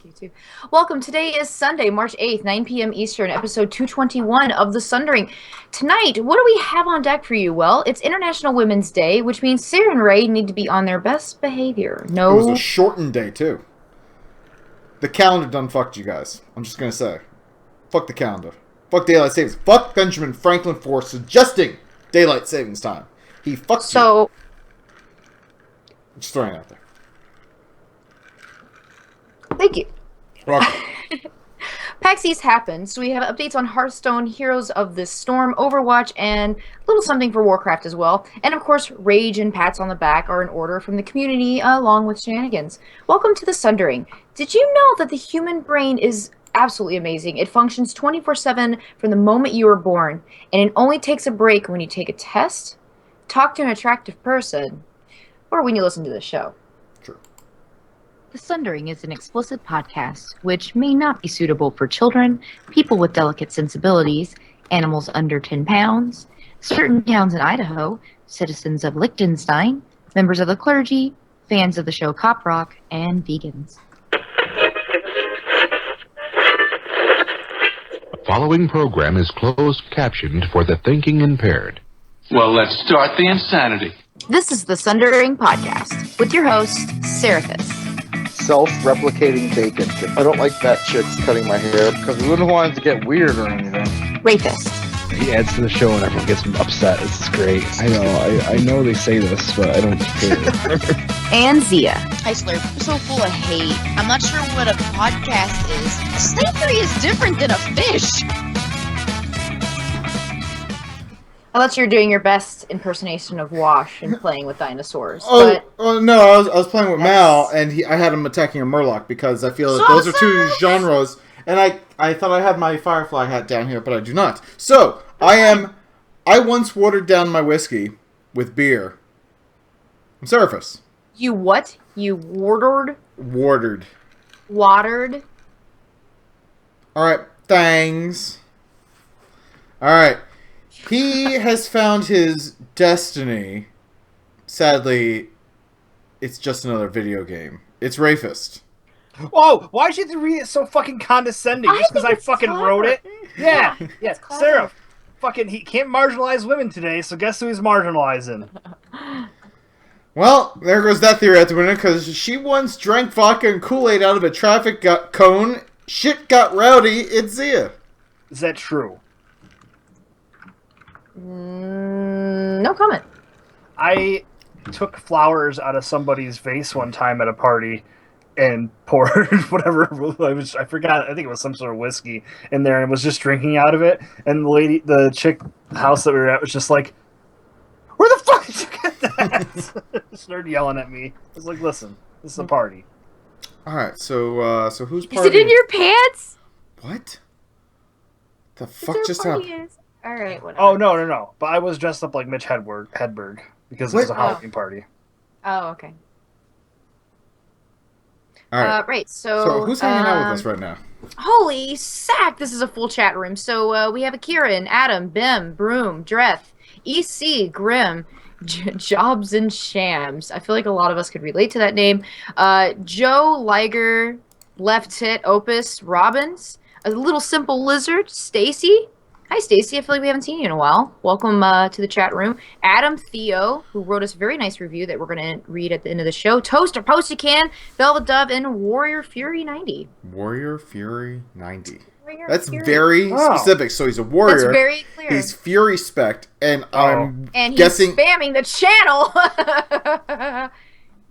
You too. Welcome. Today is Sunday, March 8th, 9 p.m. Eastern, episode 221 of the Sundering. Tonight, what do we have on deck for you? Well, it's International Women's Day, which means Sarah and Ray need to be on their best behavior. It was a shortened day, too. The calendar done fucked you guys. I'm just going to say. Fuck the calendar. Fuck daylight savings. Fuck Benjamin Franklin for suggesting daylight savings time. He fucked you. Just throwing it out there. Thank you. Welcome. PAX East happened, so we have updates on Hearthstone, Heroes of the Storm, Overwatch, and a little something for Warcraft as well. And of course, Rage and pats on the back are in order from the community, along with shenanigans. Welcome to the Sundering. Did you know that the human brain is absolutely amazing? It functions 24/7 from the moment you were born, and it only takes a break when you take a test, talk to an attractive person, or when you listen to the show. The Sundering is an explicit podcast, which may not be suitable for children, people with delicate sensibilities, animals under 10 pounds, certain towns in Idaho, citizens of Liechtenstein, members of the clergy, fans of the show Cop Rock, and vegans. The following program is closed captioned for the thinking impaired. Well, let's start the insanity. This is the Sundering Podcast with your host, Seraphis. Self-replicating bacon. I don't like fat chicks cutting my hair because we wouldn't want it to get weird or anything. Rapist. He adds to the show and everyone gets upset. This is great. I know they say this, but I don't care. And Zia. Hi, Slurp. I'm so full of hate. I'm not sure what a podcast is. Slavery is different than a fish. I thought you were doing your best impersonation of Wash and playing with dinosaurs. No, I was playing with Mal, and I had him attacking a Murloc because I feel that those are two genres, and I thought I had my Firefly hat down here, but I do not. So, I once watered down my whiskey with beer. I'm Seraphis. You what? You watered? Watered? Alright, thanks. Alright. He has found his destiny. Sadly, it's just another video game. It's Rapist. Whoa, why'd you have to read it so fucking condescending? Just because I fucking wrote it? Yeah, Sarah. Fucking, he can't marginalize women today, so guess who he's marginalizing? Well, there goes that theory at the window, because she once drank vodka and Kool-Aid out of a traffic cone. Shit got rowdy. It's Zia. Is that true? No comment. I took flowers out of somebody's vase one time at a party and poured whatever I forgot. I think it was some sort of whiskey in there, and was just drinking out of it. And the chick house that we were at was just like, "Where the fuck did you get that?" Started yelling at me. I was like, "Listen, this is a party." All right, so who's partying? Is it in your pants? What? The fuck just happened? All right, whatever. Oh, no. But I was dressed up like Mitch Hedberg because it was a Halloween party. Oh, okay. All right. Right, so who's hanging out with us right now? Holy sack, this is a full chat room. So we have Kieran, Adam, Bim, Broom, Dreth, EC, Grim, Jobs and Shams. I feel like a lot of us could relate to that name. Joe, Liger, Left Tit, Opus, Robbins, a little simple lizard, Stacy. Hi, Stacy. I feel like we haven't seen you in a while. Welcome to the chat room. Adam Theo, who wrote us a very nice review that we're going to read at the end of the show. Toaster, Post-a-Can, Velvet Dove, and Warrior Fury 90. Warrior Fury 90. That's very specific. So he's a warrior. That's very clear. He's Fury Spect, and I'm and guessing... he's spamming the channel.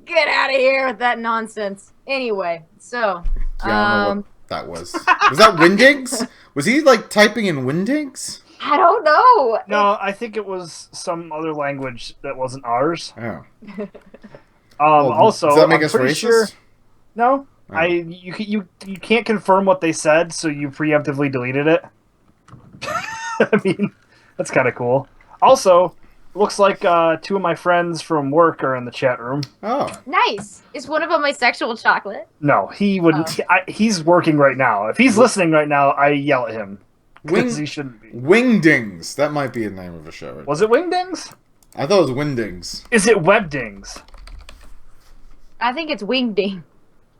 Get out of here with that nonsense. Anyway, so... Yeah, I don't know what that was. Was that Windings? Was he, like, typing in Windings? I don't know. No, I think it was some other language that wasn't ours. Oh. Also, does that make I'm us pretty racist? sure... No. Oh. You can't confirm what they said, so you preemptively deleted it. I mean, that's kind of cool. Also, looks like two of my friends from work are in the chat room. Oh. Nice. Is one of them my sexual chocolate? No, he wouldn't. He's working right now. If he's listening right now, I yell at him. Because he shouldn't be. Wingdings. That might be the name of a show. Right? Was it Wingdings? I thought it was Windings. Is it Webdings? I think it's Wingding.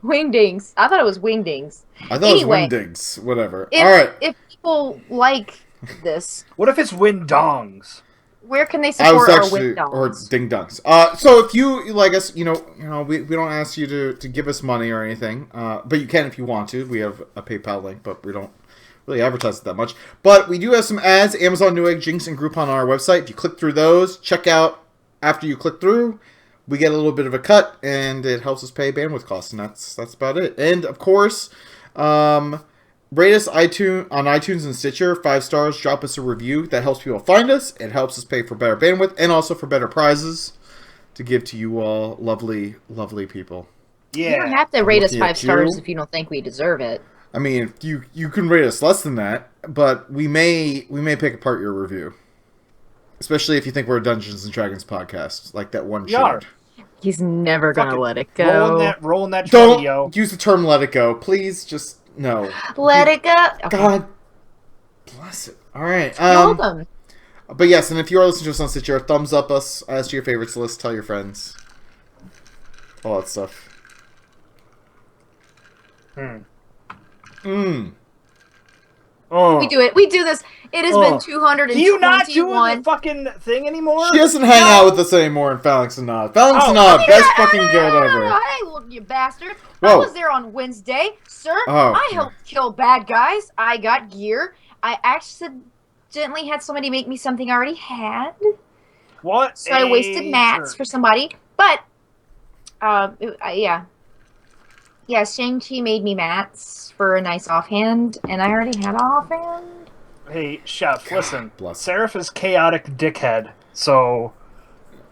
Wingdings. I thought it was Wingdings. I thought Anyway, it was Windings. Whatever. If, All right. if people like this, What if it's Windongs? where can they I was support our actually Wingdongs? or ding dongs. So if you like us, we don't ask you to give us money or anything. But you can if you want to. We have a PayPal link, but we don't really advertise it that much. But we do have some ads: Amazon, Newegg, Jinx, and Groupon on our website. If you click through those, check out after you click through. We get a little bit of a cut, and it helps us pay bandwidth costs, and that's about it. And of course, rate us on iTunes and Stitcher, 5 stars. Drop us a review. That helps people find us. It helps us pay for better bandwidth and also for better prizes to give to you all, lovely, lovely people. You don't have to rate us Looking 5 at stars you. if you don't think we deserve it. I mean, you can rate us less than that, but we may pick apart your review. Especially if you think we're a Dungeons and Dragons podcast, like that one We are. showed. He's never gonna Fuck it. let it go. Rolling that Don't video. use the term "let it go," please. Just no. Let it go. Okay. God bless it. All right. You're welcome. But yes, and if you are listening to us on Stitcher, thumbs up us, add us to your favorites list, tell your friends, all that stuff. We do it. We do this. It has been 221. Do you not do the fucking thing anymore? She doesn't hang out with us anymore in Phalanx and Nod. Phalanx and Nod, best fucking guild ever. Hey, look, you bastard. I Whoa. was there on Wednesday, sir. Oh. I helped kill bad guys. I got gear. I accidentally had somebody make me something I already had. What? So I wasted mats for somebody. But, yeah. Yeah, Shang-Chi made me mats for a nice offhand, and I already had offhand. Hey, Chef, listen. bless. Seraph is chaotic dickhead, so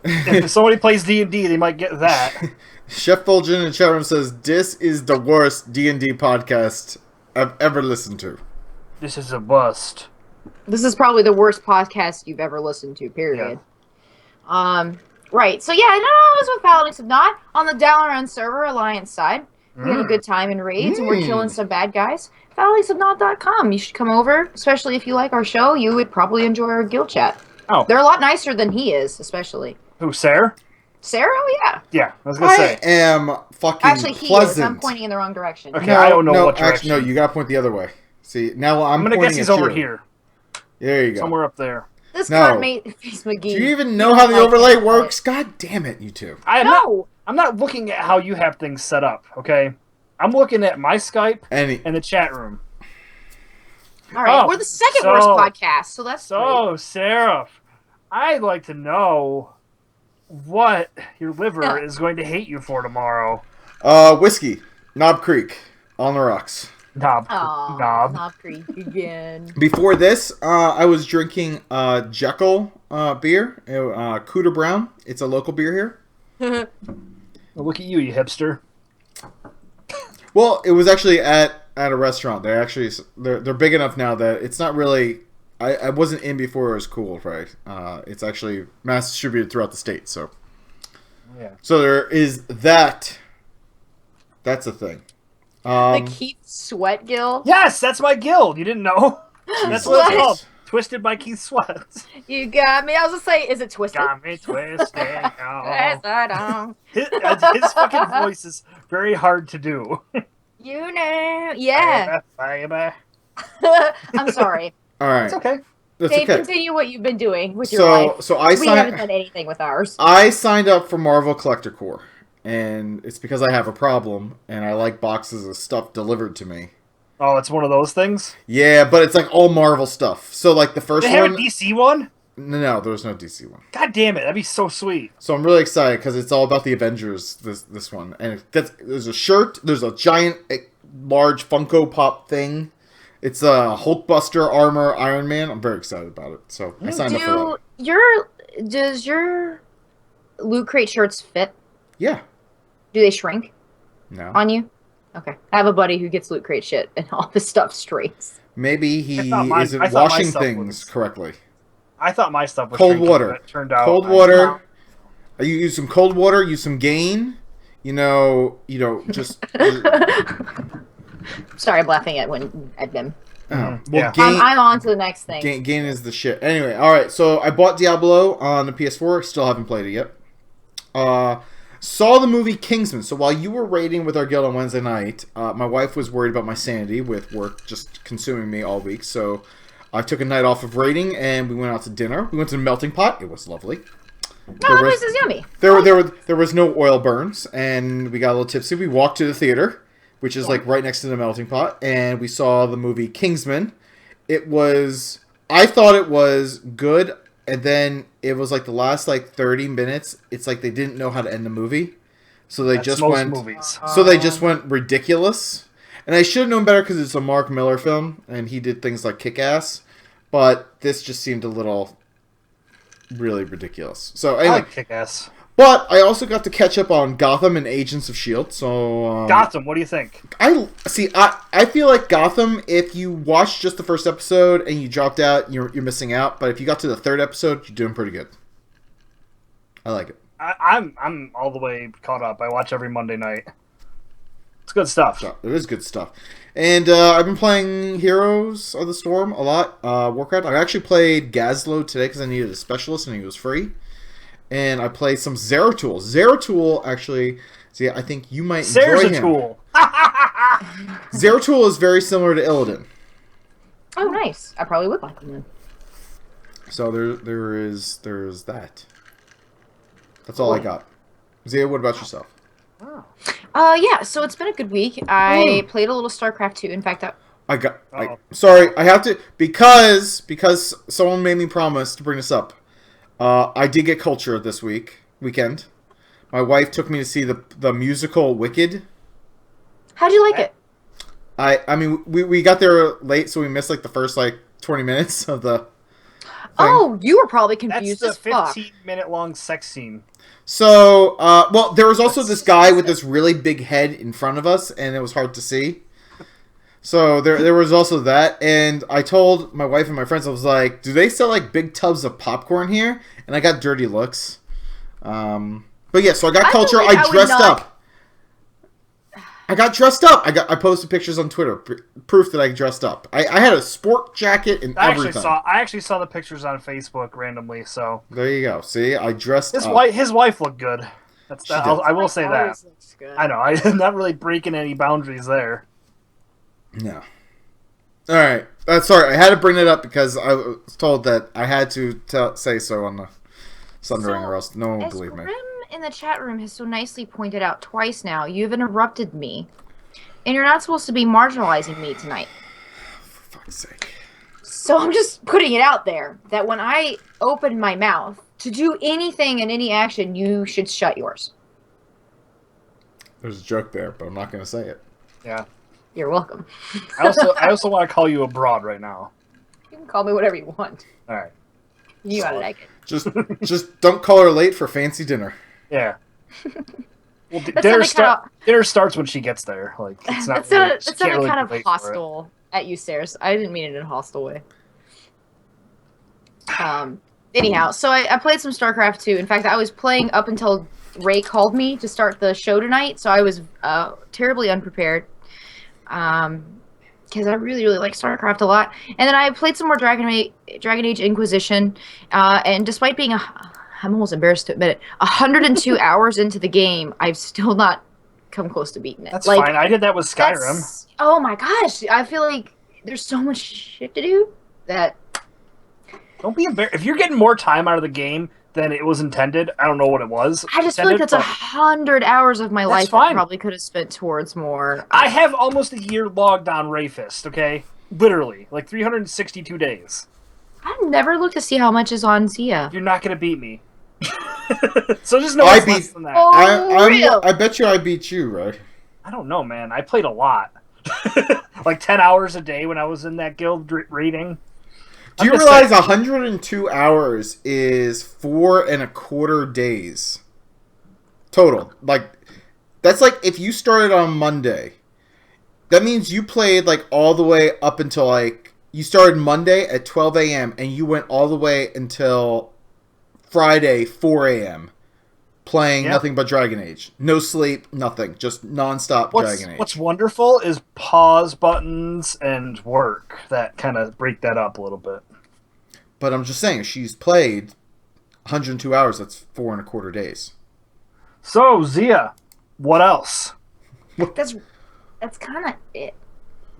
if somebody plays D&D, they might get that. Chef Fulgen in the chat room says, "This is the worst D&D podcast I've ever listened to." This is a bust. This is probably the worst podcast you've ever listened to, period. Yeah. Right. So, yeah, no, I was with Paladins of Not on the Dalaran server, Alliance side. We had a good time in raids, and we're killing some bad guys. PhalanxofNot.com. You should come over, especially if you like our show. You would probably enjoy our guild chat. Oh. They're a lot nicer than he is, especially. Who, Sarah? Sarah? Oh, yeah. Yeah, I was going to say. I am fucking Actually, he pleasant. is. I'm pointing in the wrong direction. Okay, I don't know what direction. Actually, no, you gotta point the other way. See, now I'm going to pointing guess he's at over you. here. There you go. Somewhere up there. This No. card made Face McGee. Do you even know how the overlay works? God damn it, you two. No. I'm not looking at how you have things set up, okay? I'm looking at my Skype Any and the chat room. All right, Oh, we're the second so- worst podcast, so that's great. So, Seraph, I'd like to know what your liver is going to hate you for tomorrow. whiskey, Knob Creek, on the rocks. Knob. Aw, Knob. Knob Creek again. Before this, I was drinking Jekyll beer, Cooter Brown. It's a local beer here. Well, look at you, you hipster. Well, it was actually at a restaurant. They're big enough now that it's not really. I wasn't in before it was cool, right? It's actually mass distributed throughout the state. So Yeah. So there is that. That's a thing. The Keith Sweat Guild. Yes, that's my guild. You didn't know? That's what it's called. Twisted by Keith Sweat. You got me. I was gonna say, is it Twisted? Got me twisted. Yes, I don't. His fucking voice is very hard to do. You know, yeah. Baby. I'm sorry. All right. It's okay. That's Dave, okay. continue what you've been doing with your life. So I We haven't done signed. anything with ours. I signed up for Marvel Collector Corps, and it's because I have a problem, and I like boxes of stuff delivered to me. Oh, it's one of those things? Yeah, but it's like all Marvel stuff. So like the first They have one. a DC one? No, there's no DC one. God damn it, that'd be so sweet. So I'm really excited because it's all about the Avengers. This one, and there's a shirt. There's a giant, large Funko Pop thing. It's a Hulkbuster armor Iron Man. I'm very excited about it. So I signed up for that. Does your Loot Crate shirts fit? Yeah. Do they shrink No. on you? Okay. I have a buddy who gets Loot Crate shit, and all his stuff shrinks. Maybe he I thought my isn't washing stuff things was- correctly. I thought my stuff was Cold shrinking, water. but it turned out Cold water. You use some cold water. Use some Gain. Just. Sorry, I'm laughing at them. Well, Yeah. Gain. I'm on to the next thing. Gain is the shit. Anyway, all right. So I bought Diablo on the PS4. Still haven't played it yet. Saw the movie Kingsman. So while you were raiding with our guild on Wednesday night, my wife was worried about my sanity with work just consuming me all week. So I took a night off of raiding and we went out to dinner. We went to the Melting Pot. It was lovely. Oh, this is yummy. There was no oil burns, and we got a little tipsy. We walked to the theater, which is like right next to the Melting Pot, and we saw the movie Kingsman. I thought it was good, and then it was like the last like 30 minutes. It's like they didn't know how to end the movie, so they just went. Movies. So they just went ridiculous, and I should have known better because it's a Mark Miller film, and he did things like Kick-Ass, but this just seemed a little. Really ridiculous. So anyway, I like Kick-Ass. but I also got to catch up on Gotham and Agents of Shield. So Gotham, what do you think? I feel like Gotham. If you watched just the first episode and you dropped out, you're missing out. But if you got to the third episode, you're doing pretty good. I like it. I'm all the way caught up. I watch every Monday night. It's good stuff. So, it is good stuff. And I've been playing Heroes of the Storm a lot. Warcraft. I actually played Gazlo today because I needed a specialist and he was free. And I played some Zeratul. Zeratul, actually, see, I think you might enjoy him. Zeratul is very similar to Illidan. Oh, nice. I probably would like them then. So there's that. That's all I got. Zia, what about yourself? Yeah, so it's been a good week. I played a little StarCraft 2. In fact, sorry, I have to because someone made me promise to bring this up. I did get culture this weekend. My wife took me to see the musical Wicked. How'd you like it? I mean, we got there late, so we missed like the first like 20 minutes of the thing. Oh, you were probably confused That's as the fuck. 15-minute long sex scene. So, well, there was also this guy with this really big head in front of us, and it was hard to see. So there was also that, and I told my wife and my friends, I was like, "Do they sell like big tubs of popcorn here?" And I got dirty looks. But yeah, so I got culture. I dressed up. I got dressed up. I posted pictures on Twitter, proof that I dressed up. I had a sport jacket and everything. I actually saw the pictures on Facebook randomly. So there you go. See, I dressed up. His wife looked good. I will say that. Good. I know. I'm not really breaking any boundaries there. No. All right. Sorry, I had to bring it up because I was told that I had to say so on the Sundering, or else no one would believe me. In the chat room has so nicely pointed out twice now, you've interrupted me, and you're not supposed to be marginalizing me tonight. For fuck's sake. So I'm just putting it out there that when I open my mouth to do anything and any action, you should shut yours. There's a joke there, but I'm not going to say it. Yeah. You're welcome. I also want to call you a broad right now. You can call me whatever you want. All right. You gotta like it. Just don't call her late for fancy dinner. Yeah. Well, That dinner starts when she gets there. Like it's not. That She can't sounded really kind be of late for it. hostile at you, Sarah. I didn't mean it in a hostile way. Anyhow, so I played some StarCraft 2. In fact, I was playing up until Ray called me to start the show tonight, so I was terribly unprepared. Because I really, really like StarCraft a lot. And then I played some more Dragon Age Inquisition, and despite being I'm almost embarrassed to admit it, 102 hours into the game, I've still not come close to beating it. That's fine. I did that with Skyrim. Oh my gosh, I feel like there's so much shit to do that... Don't be embarrassed. If you're getting more time out of the game than it was intended, I don't know what it was. I just feel like that's 100 hours of my life fine. I probably could have spent towards more. I have almost a year logged on Rayfist, okay? Literally. Like 362 days. I've never looked to see how much is on Zia. You're not going to beat me. So just know it's less than that. I bet you I beat you, right? I don't know, man. I played a lot. Like 10 hours a day when I was in that guild raiding. Do you realize 102 hours is 4.25 days total? Like, that's like if you started on Monday, that means you played like all the way up until like you started Monday at 12 a.m. and you went all the way until Friday 4 a.m. playing nothing but Dragon Age. No sleep, nothing, just nonstop Dragon Age. What's wonderful is pause buttons and work that kind of break that up a little bit. But I'm just saying, she's played 102 hours. That's 4.25 days. So, Zia, what else? That's kind of it.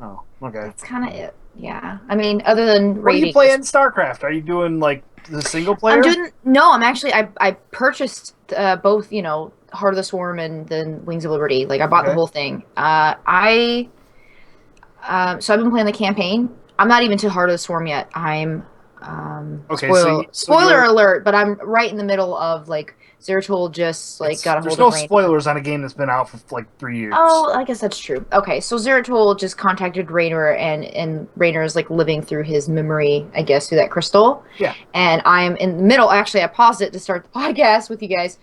Oh, okay. That's kind of it. Yeah. I mean, other than What are you ratings. playing StarCraft? Are you doing like the single player? I'm actually I purchased both, Heart of the Swarm and then Wings of Liberty. Like I bought the whole thing. So I've been playing the campaign. I'm not even to Heart of the Swarm yet. I'm spoiler alert, but I'm right in the middle of like Zeratul just got a hold of There's no Raynor. spoilers on a game that's been out for like 3 years. Oh, I guess that's true. Okay, so Zeratul just contacted Raynor, and Raynor is like living through his memory, I guess, through that crystal. Yeah. And I'm in the middle. Actually, I paused it to start the podcast with you guys,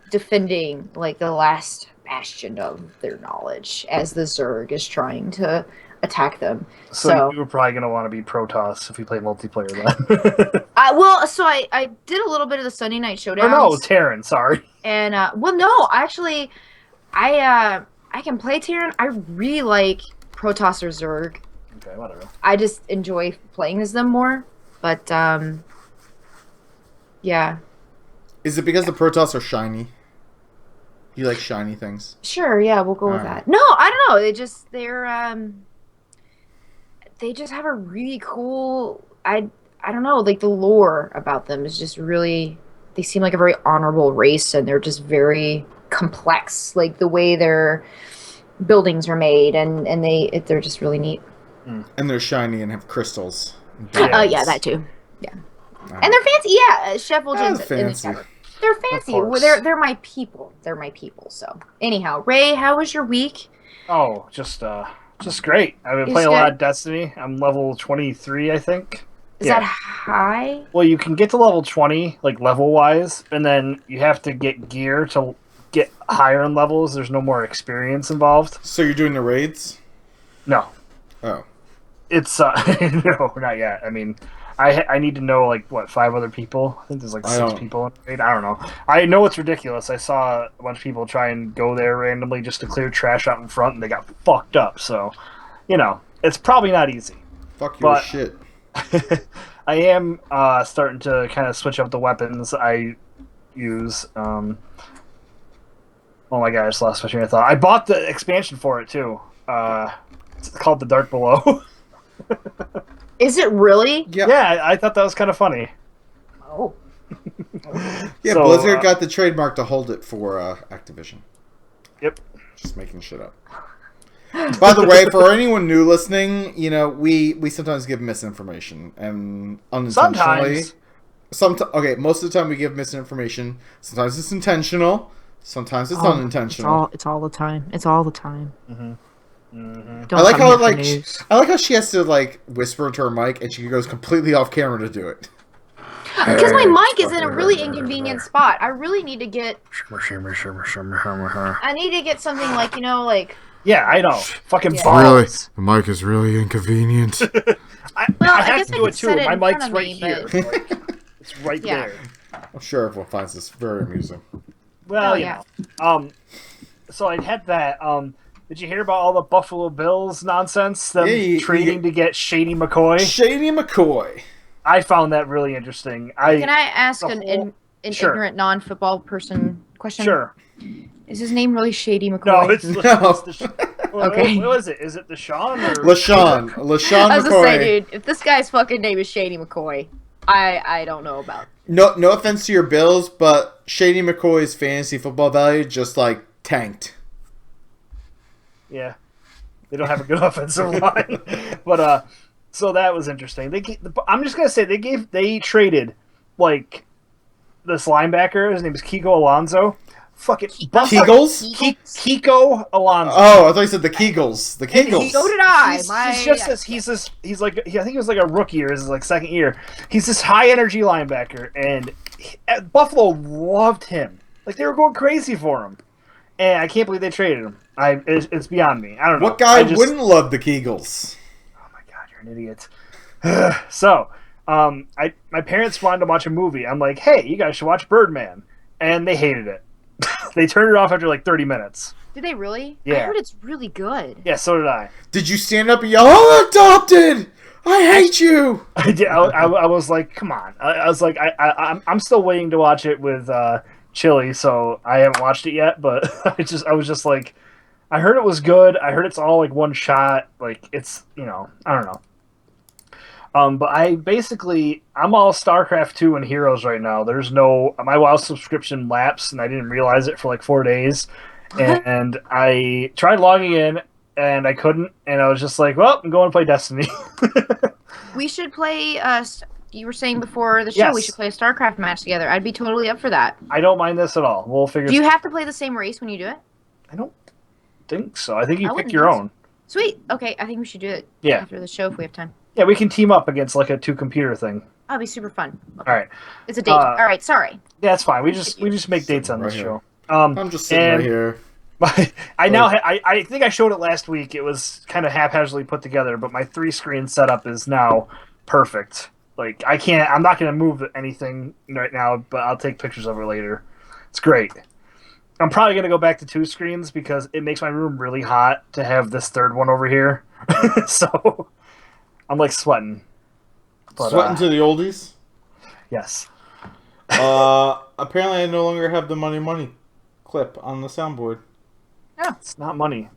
defending like the last bastion of their knowledge as the Zerg is trying to attack them. So you were probably going to want to be Protoss if you play multiplayer then. I did a little bit of the Sunday Night Showdown. Or no, Terran, sorry. And, no, actually, I can play Terran. I really like Protoss or Zerg. Okay, whatever. I just enjoy playing as them more. But, yeah. Is it because the Protoss are shiny? You like shiny things? Sure, yeah, we'll go with that. No, I don't know. They just have a really cool, I don't know, like the lore about them is just really, they seem like a very honorable race, and they're just very complex, like the way their buildings are made, and they're just really neat. And they're shiny and have crystals. Yeah, that too. Yeah. And they're fancy. Yeah, Chef Wilgens fancy. They're fancy. They're my people. They're my people. So anyhow, Ray, how was your week? Oh, just great. I've been playing a lot of Destiny. I'm level 23, I think. Is that high? Well, you can get to level 20, like level-wise, and then you have to get gear to get higher in levels. There's no more experience involved. So you're doing the raids? No. Oh. It's, no, not yet. I mean, I need to know, like, 5 other people? I think there's, 6 people in the raid. I don't know. I know it's ridiculous. I saw a bunch of people try and go there randomly just to clear trash out in front, and they got fucked up. So, it's probably not easy. Fuck your shit. I am starting to kind of switch up the weapons I use. Oh my god, I just lost my train of thought. I bought the expansion for it, too. It's called The Dark Below. Is it really? Yeah, I thought that was kind of funny. Oh. Yeah, so, Blizzard got the trademark to hold it for Activision. Yep. Just making shit up. By the way, for anyone new listening, we sometimes give misinformation and unintentionally. Sometimes. Most of the time we give misinformation. Sometimes it's intentional. Sometimes it's unintentional. It's all the time. It's all the time. Mm-hmm. Mm-hmm. I like how she has to whisper into her mic, and she goes completely off camera to do it. Because my mic is in a really inconvenient spot. I really need to get. I need to get something Yeah, I know. Fucking balls. Really, the mic is really inconvenient. I have to do it too. My mic's right here. It's right there. I'm sure everyone finds this very amusing. Well, yeah. So I had that. Did you hear about all the Buffalo Bills nonsense? Them trading to get Shady McCoy? Shady McCoy. I found that really interesting. Can I ask an ignorant non-football person question? Sure. Is his name really Shady McCoy? No, it's okay. What was it? Is it Deshaun or LaShawn McCoy? I was gonna say, dude, if this guy's fucking name is Shady McCoy, I don't know about. No offense to your Bills, but Shady McCoy's fantasy football value just tanked. Yeah, they don't have a good offensive line, but so that was interesting. I'm just gonna say they traded this linebacker. His name is Kiko Alonso. Fucking Kegels? Kiko Alonso. Oh, I thought you said the Kegels. The Kegels. So did I. He's I think he was a rookie or his second year. He's this high energy linebacker, and Buffalo loved him. They were going crazy for him, and I can't believe they traded him. It's beyond me. I don't know. What guy wouldn't love the Kegels? Oh my god, you're an idiot. So, my parents wanted to watch a movie. I'm like, hey, you guys should watch Birdman, and they hated it. They turned it off after 30 minutes. Did they really? Yeah. I heard it's really good. Yeah, so did I. Did you stand up and yell, "I'm adopted! I hate you"? I did. I was like, come on. I was like, I'm still waiting to watch it with chili, so I haven't watched it yet. But I was just like, I heard it was good. I heard it's all like one shot. Like it's I don't know. But I'm all StarCraft 2 and Heroes right now. There's no my WoW subscription lapsed, and I didn't realize it for like 4 days. And I tried logging in, and I couldn't. And I was just like, well, I'm going to play Destiny. We should play. You were saying before the show we should play a StarCraft match together. I'd be totally up for that. I don't mind this at all. We'll figure. Do you have to play the same race when you do it? I don't think so. I think you pick wouldn't your think so. own. Sweet. Okay, I think we should do it. Yeah. After the show if we have time. Yeah, we can team up against like a 2-computer thing. That'll be super fun. Okay. All right. It's a date. All right. Sorry. Yeah, that's fine. We just make dates on this show. I'm just sitting right here. I think I showed it last week. It was kind of haphazardly put together, but my 3-screen setup is now perfect. Like I'm not going to move anything right now, but I'll take pictures of it later. It's great. I'm probably going to go back to 2 screens because it makes my room really hot to have this third one over here. So I'm like sweating. But, sweating to the oldies? Yes. Apparently I no longer have the money clip on the soundboard. Yeah, it's not money.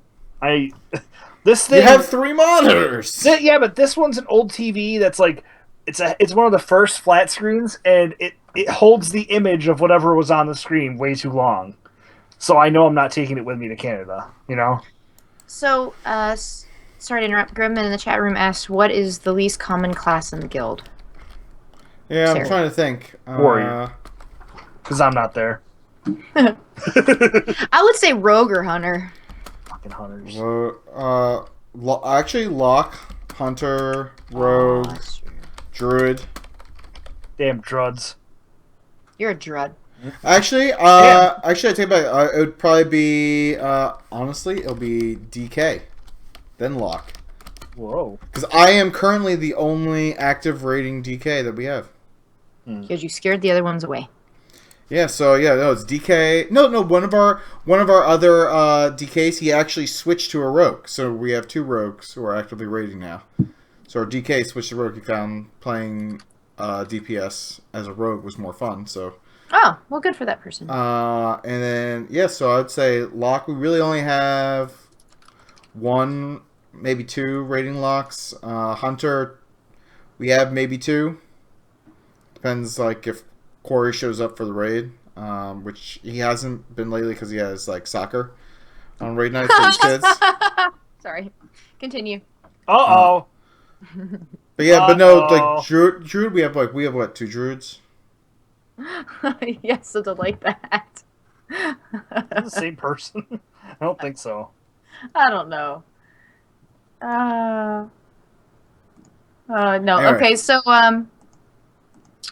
This thing. You have 3 monitors. Yeah, but this one's an old TV that's like it's one of the first flat screens, and it holds the image of whatever was on the screen way too long. So I know I'm not taking it with me to Canada. So, sorry to interrupt. Grimman in the chat room asked, "What is the least common class in the guild?" Yeah, I'm trying to think. Warrior. Because I'm not there. I would say rogue or hunter. Fucking hunters. Actually, Lock, Hunter, Rogue, Druid. Damn druds. You're a drud. Actually, I take it back. It would probably be, honestly, it'll be DK, then Lock. Whoa. Because I am currently the only active rating DK that we have. Because you scared the other ones away. Yeah, so no, it's DK. No, one of our other DKs, he actually switched to a rogue. So we have 2 rogues who are actively rating now. So our DK switched to rogue. He found playing DPS as a rogue was more fun. So. Oh, well, good for that person. And then so I'd say Lock. We really only have 1, maybe 2 rating locks. Hunter, we have maybe 2. Depends like if Corey shows up for the raid, which he hasn't been lately because he has like soccer on raid nights with his kids. Sorry, continue. Uh-oh. But yeah, but no, like druid. We have what, 2 druids? Yes, something like that. The same person? I don't think so. I don't know. No. Anyway. Okay, so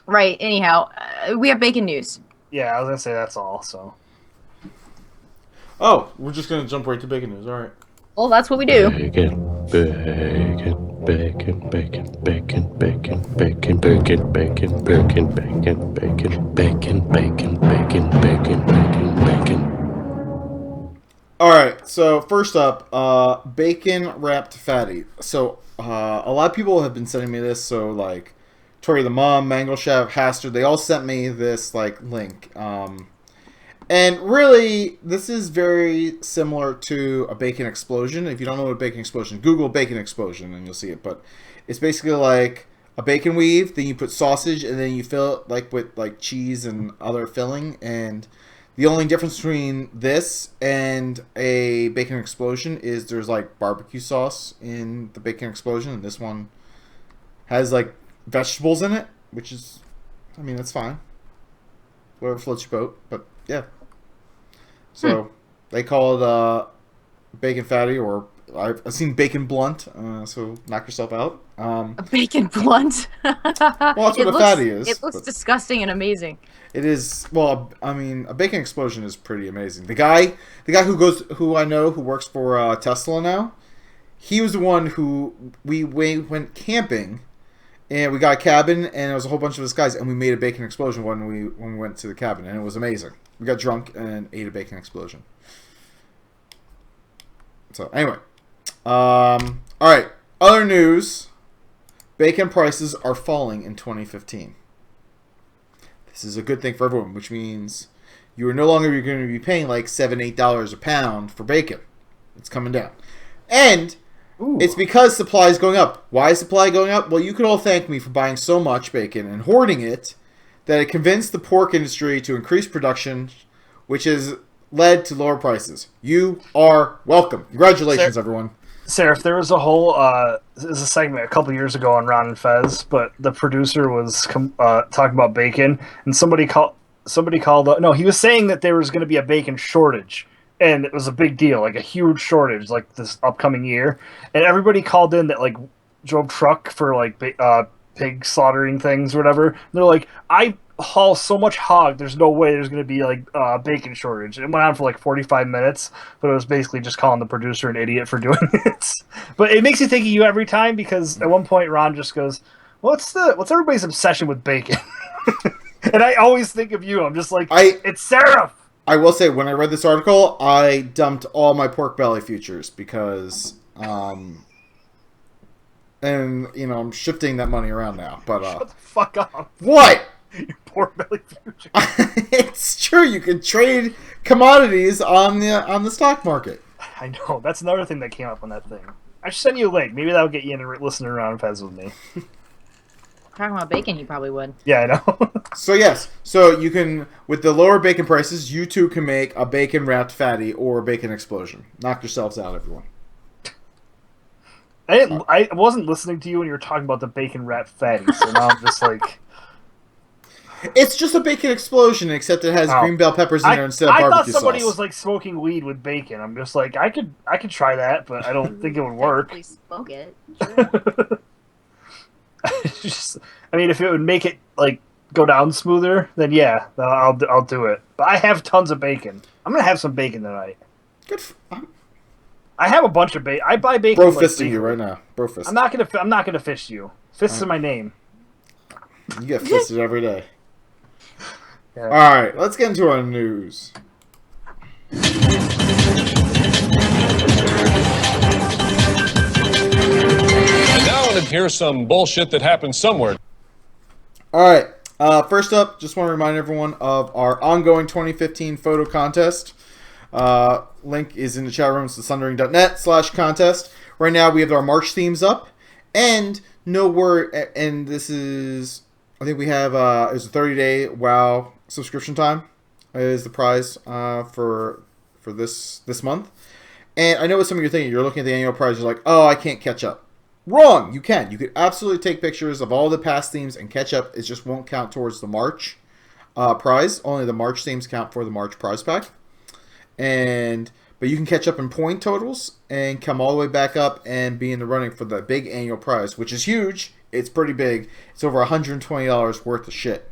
right. Anyhow, we have bacon news. Yeah, I was gonna say that's all. So. Oh, we're just gonna jump right to bacon news. All right. Well, that's what we do. Bacon, bacon, bacon, bacon, bacon, bacon, bacon, bacon, bacon, bacon, bacon, bacon, bacon, bacon, bacon, bacon, bacon, bacon. All right. So first up, bacon wrapped fatty. So a lot of people have been sending me this. So like, Tori the Mom, Mangle Chef, Haster, they all sent me this like link. And really, this is very similar to a bacon explosion. If you don't know what a bacon explosion, Google bacon explosion and you'll see it. But it's basically like a bacon weave, then you put sausage, and then you fill it like with like cheese and other filling. And the only difference between this and a bacon explosion is there's like barbecue sauce in the bacon explosion, and this one has like vegetables in it, which is, I mean, that's fine. Whatever floats your boat, but yeah. So they call it bacon fatty, or I've seen bacon blunt. So knock yourself out. A bacon blunt. Well, that's what a fatty is. It looks disgusting and amazing. It is. Well, I mean, a bacon explosion is pretty amazing. The guy who I know who works for Tesla now, he was the one who we went camping, and we got a cabin, and there was a whole bunch of us guys, and we made a bacon explosion when we went to the cabin, and it was amazing. We got drunk and ate a bacon explosion. So anyway, all right. Other news: bacon prices are falling in 2015. This is a good thing for everyone, which means you are no longer going to be paying like $7-8 a pound for bacon. It's coming down. And it's because supply is going up. Why is supply going up? Well, you could all thank me for buying so much bacon and hoarding it that it convinced the pork industry to increase production, which has led to lower prices. You are welcome. Congratulations, everyone. Seraph, there was a whole there's a segment a couple years ago on Ron and Fez, but the producer was talking about bacon, and somebody called. No, he was saying that there was going to be a bacon shortage, and it was a big deal, like a huge shortage, like this upcoming year. And everybody called in that like drove truck for like pig slaughtering things or whatever. And they're like, I haul so much hog, there's no way there's going to be like bacon shortage. It went on for like 45 minutes, but it was basically just calling the producer an idiot for doing it. But it makes you think of you every time, because at one point Ron just goes, what's everybody's obsession with bacon? And I always think of you. I'm just like, it's Seraph. I will say, when I read this article, I dumped all my pork belly futures because, and I'm shifting that money around now. But shut the fuck up. What? Your pork belly futures. It's true. You can trade commodities on the stock market. I know. That's another thing that came up on that thing. I should send you a link. Maybe that'll get you into listening around Fez with me. Talking about bacon, you probably would. Yeah, I know. So yes, so you can, with the lower bacon prices, you too can make a bacon wrapped fatty or a bacon explosion. Knock yourselves out, everyone. I wasn't listening to you when you were talking about the bacon wrapped fatty, so now I'm just like, it's just a bacon explosion, except it has green bell peppers in there instead of barbecue sauce. I thought somebody was like smoking weed with bacon. I'm just like, I could try that, but I don't think it would work. Smoke it. Sure. I mean, if it would make it like go down smoother, then yeah, I'll do it. But I have tons of bacon. I'm gonna have some bacon tonight. Good. I have a bunch of bacon. I buy bacon. Bro fisting you right now. Bro fisting. I'm not gonna fist you. Fist is my name. You get fisted every day. Yeah. All right, let's get into our news. And here's some bullshit that happened somewhere. All right. First up, just want to remind everyone of our ongoing 2015 photo contest. Link is in the chat room. It's the sundering.net/contest. Right now, we have our March themes up, and and this is, I think we have it's a 30-day WoW subscription time is the prize for this month. And I know what some of you are thinking. You're looking at the annual prize. You're like, oh, I can't catch up. Wrong. You can. You could absolutely take pictures of all the past themes and catch up. It just won't count towards the March prize. Only the March themes count for the March prize pack. But you can catch up in point totals and come all the way back up and be in the running for the big annual prize, which is huge. It's pretty big. It's over $120 worth of shit.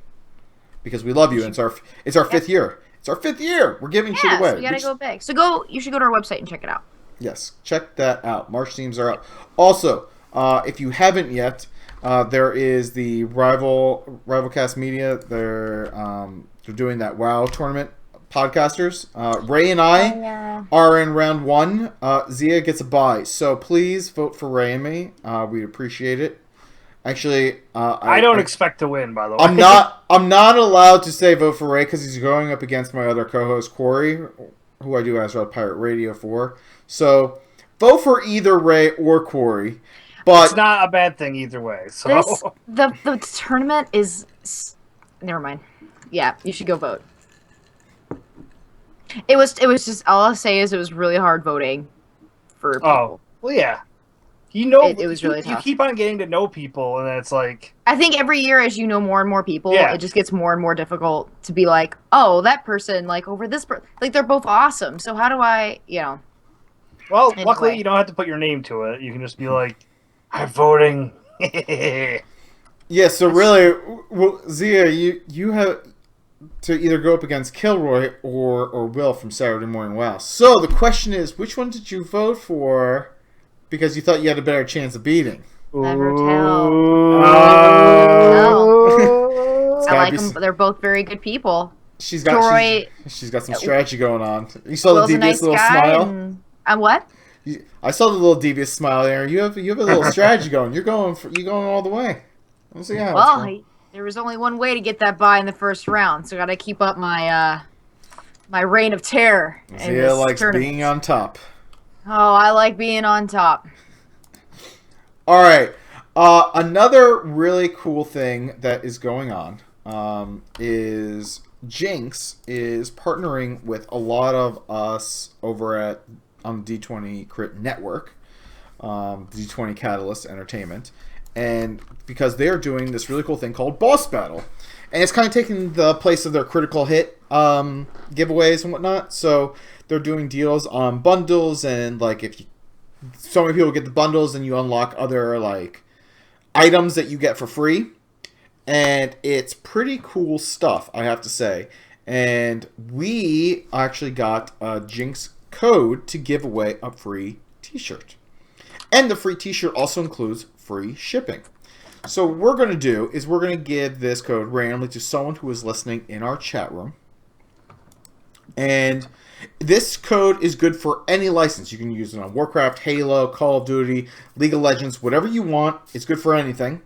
Because we love you. And it's our fifth year. It's our 5th year. We're giving shit away. So you gotta go big. So you should go to our website and check it out. Yes, check that out. March themes are up. Also, if you haven't yet, there is the Rivalcast Media. They're doing that WoW tournament. Podcasters, Ray and I are in round 1. Zia gets a bye, so please vote for Ray and me. We'd appreciate it. Actually, I don't expect to win. By the way, I'm not allowed to say vote for Ray because he's going up against my other co-host Corey, who I do Azrael Pirate Radio for. So vote for either Ray or Corey. But it's not a bad thing either way. So the tournament is. Never mind. Yeah, you should go vote. It was just, all I'll say is it was really hard voting for people. Oh, well, yeah. It was really tough. You keep on getting to know people, and it's like, I think every year as you know more and more people, Yeah. it just gets more and more difficult to be like, oh, that person, like, over this person. Like, they're both awesome, so how do I, well, Anyway. luckily you don't have to put your name to it. You can just be like, I'm voting. yeah, so really, well, Zia, you have to either go up against Kilroy or Will from Saturday Morning Wow. So the question is, which one did you vote for because you thought you had a better chance of beating? Never tell. I like them. They're both very good people. She's got some strategy going on. You saw Will's the devious little smile. And what? I saw the little devious smile there. You have a little strategy going. You're going all the way. Let's see how. Well, there was only one way to get that bye in the first round, so I got to keep up my My reign of terror. Zia likes being on top. Oh, I like being on top. All right. Another really cool thing that is going on is Jinx is partnering with a lot of us over on the D20 Crit Network, D20 Catalyst Entertainment, and because they are doing this really cool thing called Boss Battle, and it's kind of taking the place of their Critical Hit giveaways and whatnot. So they're doing deals on bundles, and like if you, so many people get the bundles, and you unlock other like items that you get for free. And it's pretty cool stuff, I have to say. And we actually got a Jinx code to give away a free t-shirt. And the free t-shirt also includes free shipping. So what we're going to do is we're going to give this code randomly to someone who is listening in our chat room. And this code is good for any license. You can use it on Warcraft, Halo, Call of Duty, League of Legends, whatever you want. It's good for anything.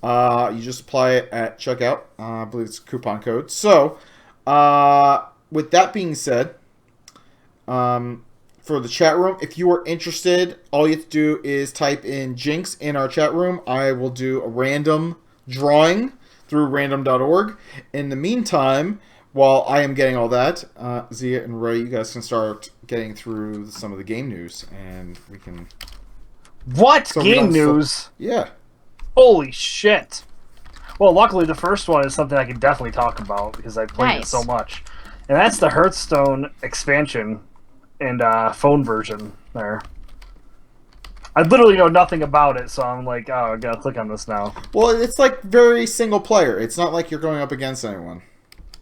You just apply it at checkout. I believe it's a coupon code. So, with that being said, for the chat room, if you are interested, all you have to do is type in Jinx in our chat room. I will do a random drawing through random.org. In the meantime, while I am getting all that, Zia and Ray, you guys can start getting through some of the game news, and we can... What? So game news? Yeah. Holy shit. Well, luckily the first one is something I can definitely talk about because I played it so much. And that's the Hearthstone expansion and phone version there. I literally know nothing about it, so I'm like, oh, I gotta click on this now. Well, it's like very single player. It's not like you're going up against anyone.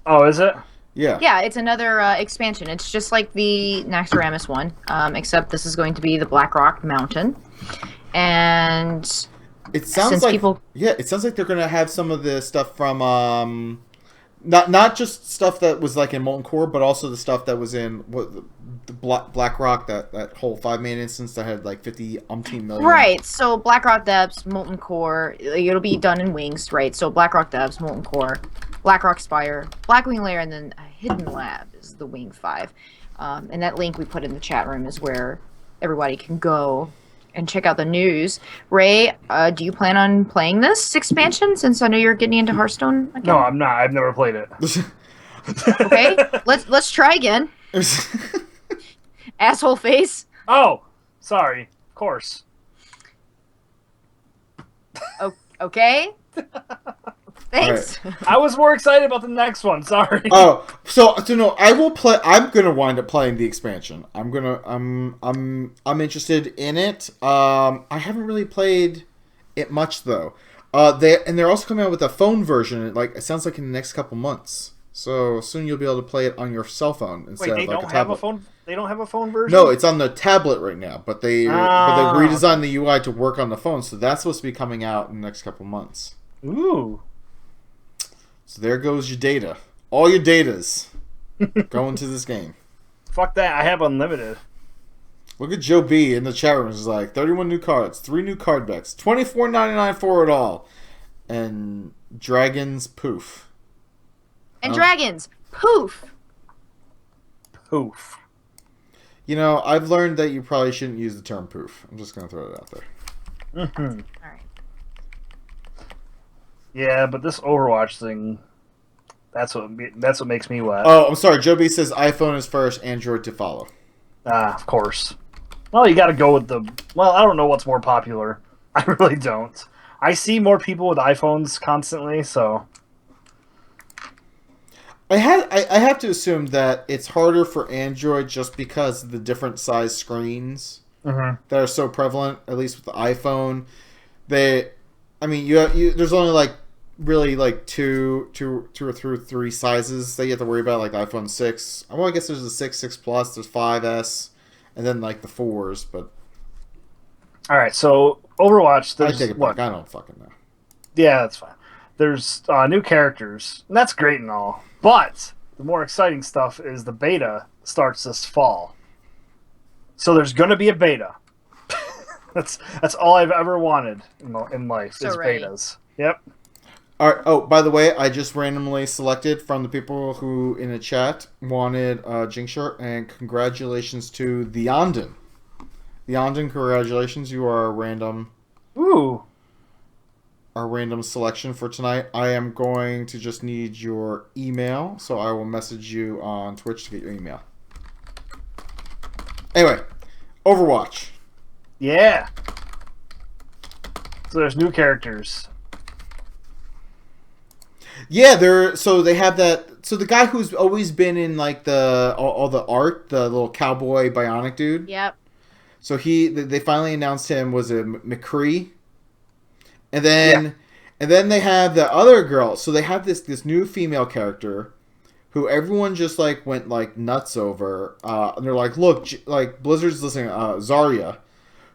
Oh, is it? Yeah. Yeah, it's another expansion. It's just like the Naxxramas one, except this is going to be the Blackrock Mountain. And... It sounds like it sounds like they're gonna have some of the stuff from not just stuff that was like in Molten Core, but also the stuff that was in the Blackrock, that whole 5-man instance that had like 50 million. Right. So Blackrock Depths, Molten Core, it'll be done in wings, right? So Blackrock Depths, Molten Core, Blackrock Spire, Blackwing Lair, and then a Hidden Lab is the Wing 5. And that link we put in the chat room is where everybody can go and check out the news. Ray, do you plan on playing this expansion, since I know you're getting into Hearthstone again? No, I'm not. I've never played it. Okay, let's try again. Asshole face. Oh, sorry. Of course. Okay. Thanks. Right. I was more excited about the next one. Sorry. Oh, so no, I will play. I'm gonna wind up playing the expansion. I'm interested in it. I haven't really played it much though. They're also coming out with a phone version. It sounds like in the next couple months. So soon you'll be able to play it on your cell phone instead of like a tablet. Have a phone. They don't have a phone version. No, it's on the tablet right now, but they redesigned the UI to work on the phone. So that's supposed to be coming out in the next couple months. Ooh. So there goes your data. All your datas going to this game. Fuck that. I have unlimited. Look at Joe B in the chat room. He's like, 31 new cards, 3 new card decks, $24.99 for it all. And dragons, poof. And dragons, poof. Poof. You know, I've learned that you probably shouldn't use the term poof. I'm just going to throw it out there. Mm-hmm. All right. Yeah, but this Overwatch thing, that's what makes me wet. Oh, I'm sorry. Joe B says iPhone is first, Android to follow. Of course. Well, you got to go with I don't know what's more popular. I really don't. I see more people with iPhones constantly, so... I have to assume that it's harder for Android just because of the different size screens that are so prevalent, at least with the iPhone. There's only like really like two or three sizes that you have to worry about, like the iPhone 6. Well, I guess there's the 6 Plus, there's 5S, and then like the 4s, but... Alright, so Overwatch, I take it back, I don't fucking know. Yeah, that's fine. There's new characters, and that's great and all. But the more exciting stuff is the beta starts this fall. So there's going to be a beta. That's all I've ever wanted in life is betas. Yep. All right. Oh, by the way, I just randomly selected from the people who in the chat wanted a Jing shirt, and congratulations to the Ondon. The Ondon, congratulations! You are Ooh. our random selection for tonight. I am going to just need your email, so I will message you on Twitch to get your email. Anyway, Overwatch. Yeah. So there's new characters. Yeah, they have that. So the guy who's always been in like all the art, the little cowboy bionic dude. Yep. So they finally announced him was a McCree. And then they have the other girl. So they have this new female character who everyone just like went like nuts over. And they're like, look, like Blizzard's listening. Zarya,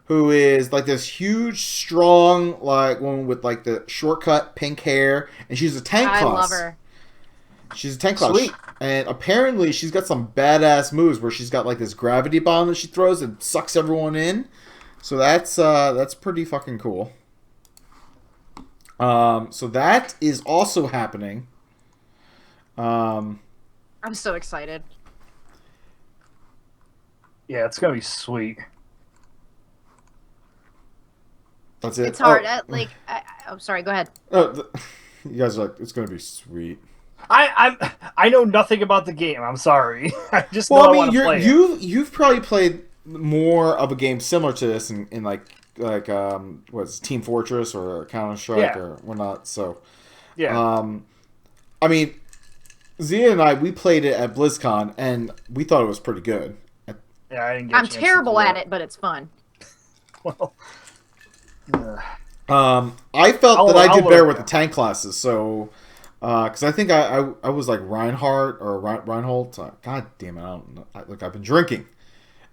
who is like this huge, strong like woman with like the shortcut pink hair, and she's a tank class. I love her. She's a tank class. Sweet. And apparently she's got some badass moves where she's got like this gravity bomb that she throws and sucks everyone in. So that's pretty fucking cool. So that is also happening. I'm so excited. Yeah, it's gonna be sweet. That's it. It's hard. Sorry. Go ahead. You guys are like, it's gonna be sweet. I know nothing about the game. I'm sorry. I just know I want to play it. You've probably played more of a game similar to this in like what's Team Fortress or Counter Strike or whatnot. So yeah. I mean, Zia and we played it at BlizzCon and we thought it was pretty good. Yeah, I didn't get I'm terrible at it, but it's fun. Well, I felt that I did better with the tank classes, so because I think I was like Reinhardt or Reinhold. God damn it! I don't know. I've been drinking,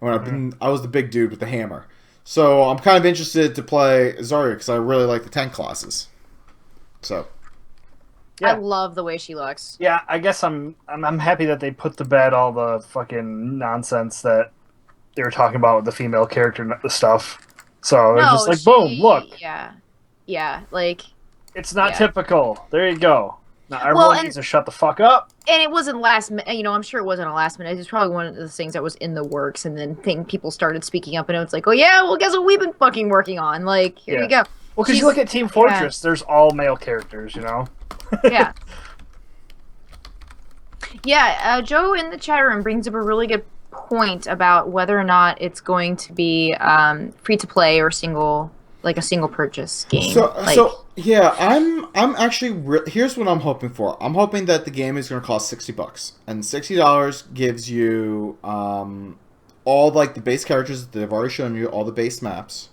and I was the big dude with the hammer. So I'm kind of interested to play Zarya because I really like the tank classes. So I love the way she looks. yeah, I guess I'm happy that they put to bed all the fucking nonsense that they were talking about with the female character stuff. So it's just like, boom, look. Yeah, like... It's not typical. There you go. Now everyone needs to shut the fuck up. And it wasn't last minute. You know, I'm sure it wasn't a last minute. It was probably one of the things that was in the works, and then people started speaking up, and it was like, oh yeah, well, guess what we've been fucking working on? Like, here you go. Well, because you look at Team Fortress, there's all male characters, you know? Yeah. Yeah, Joe in the chat room brings up a really good point about whether or not it's going to be free to play or single purchase game. So yeah, I'm actually here's what I'm hoping for. I'm hoping that the game is going to cost $60, and $60 gives you all like the base characters that they've already shown you, all the base maps,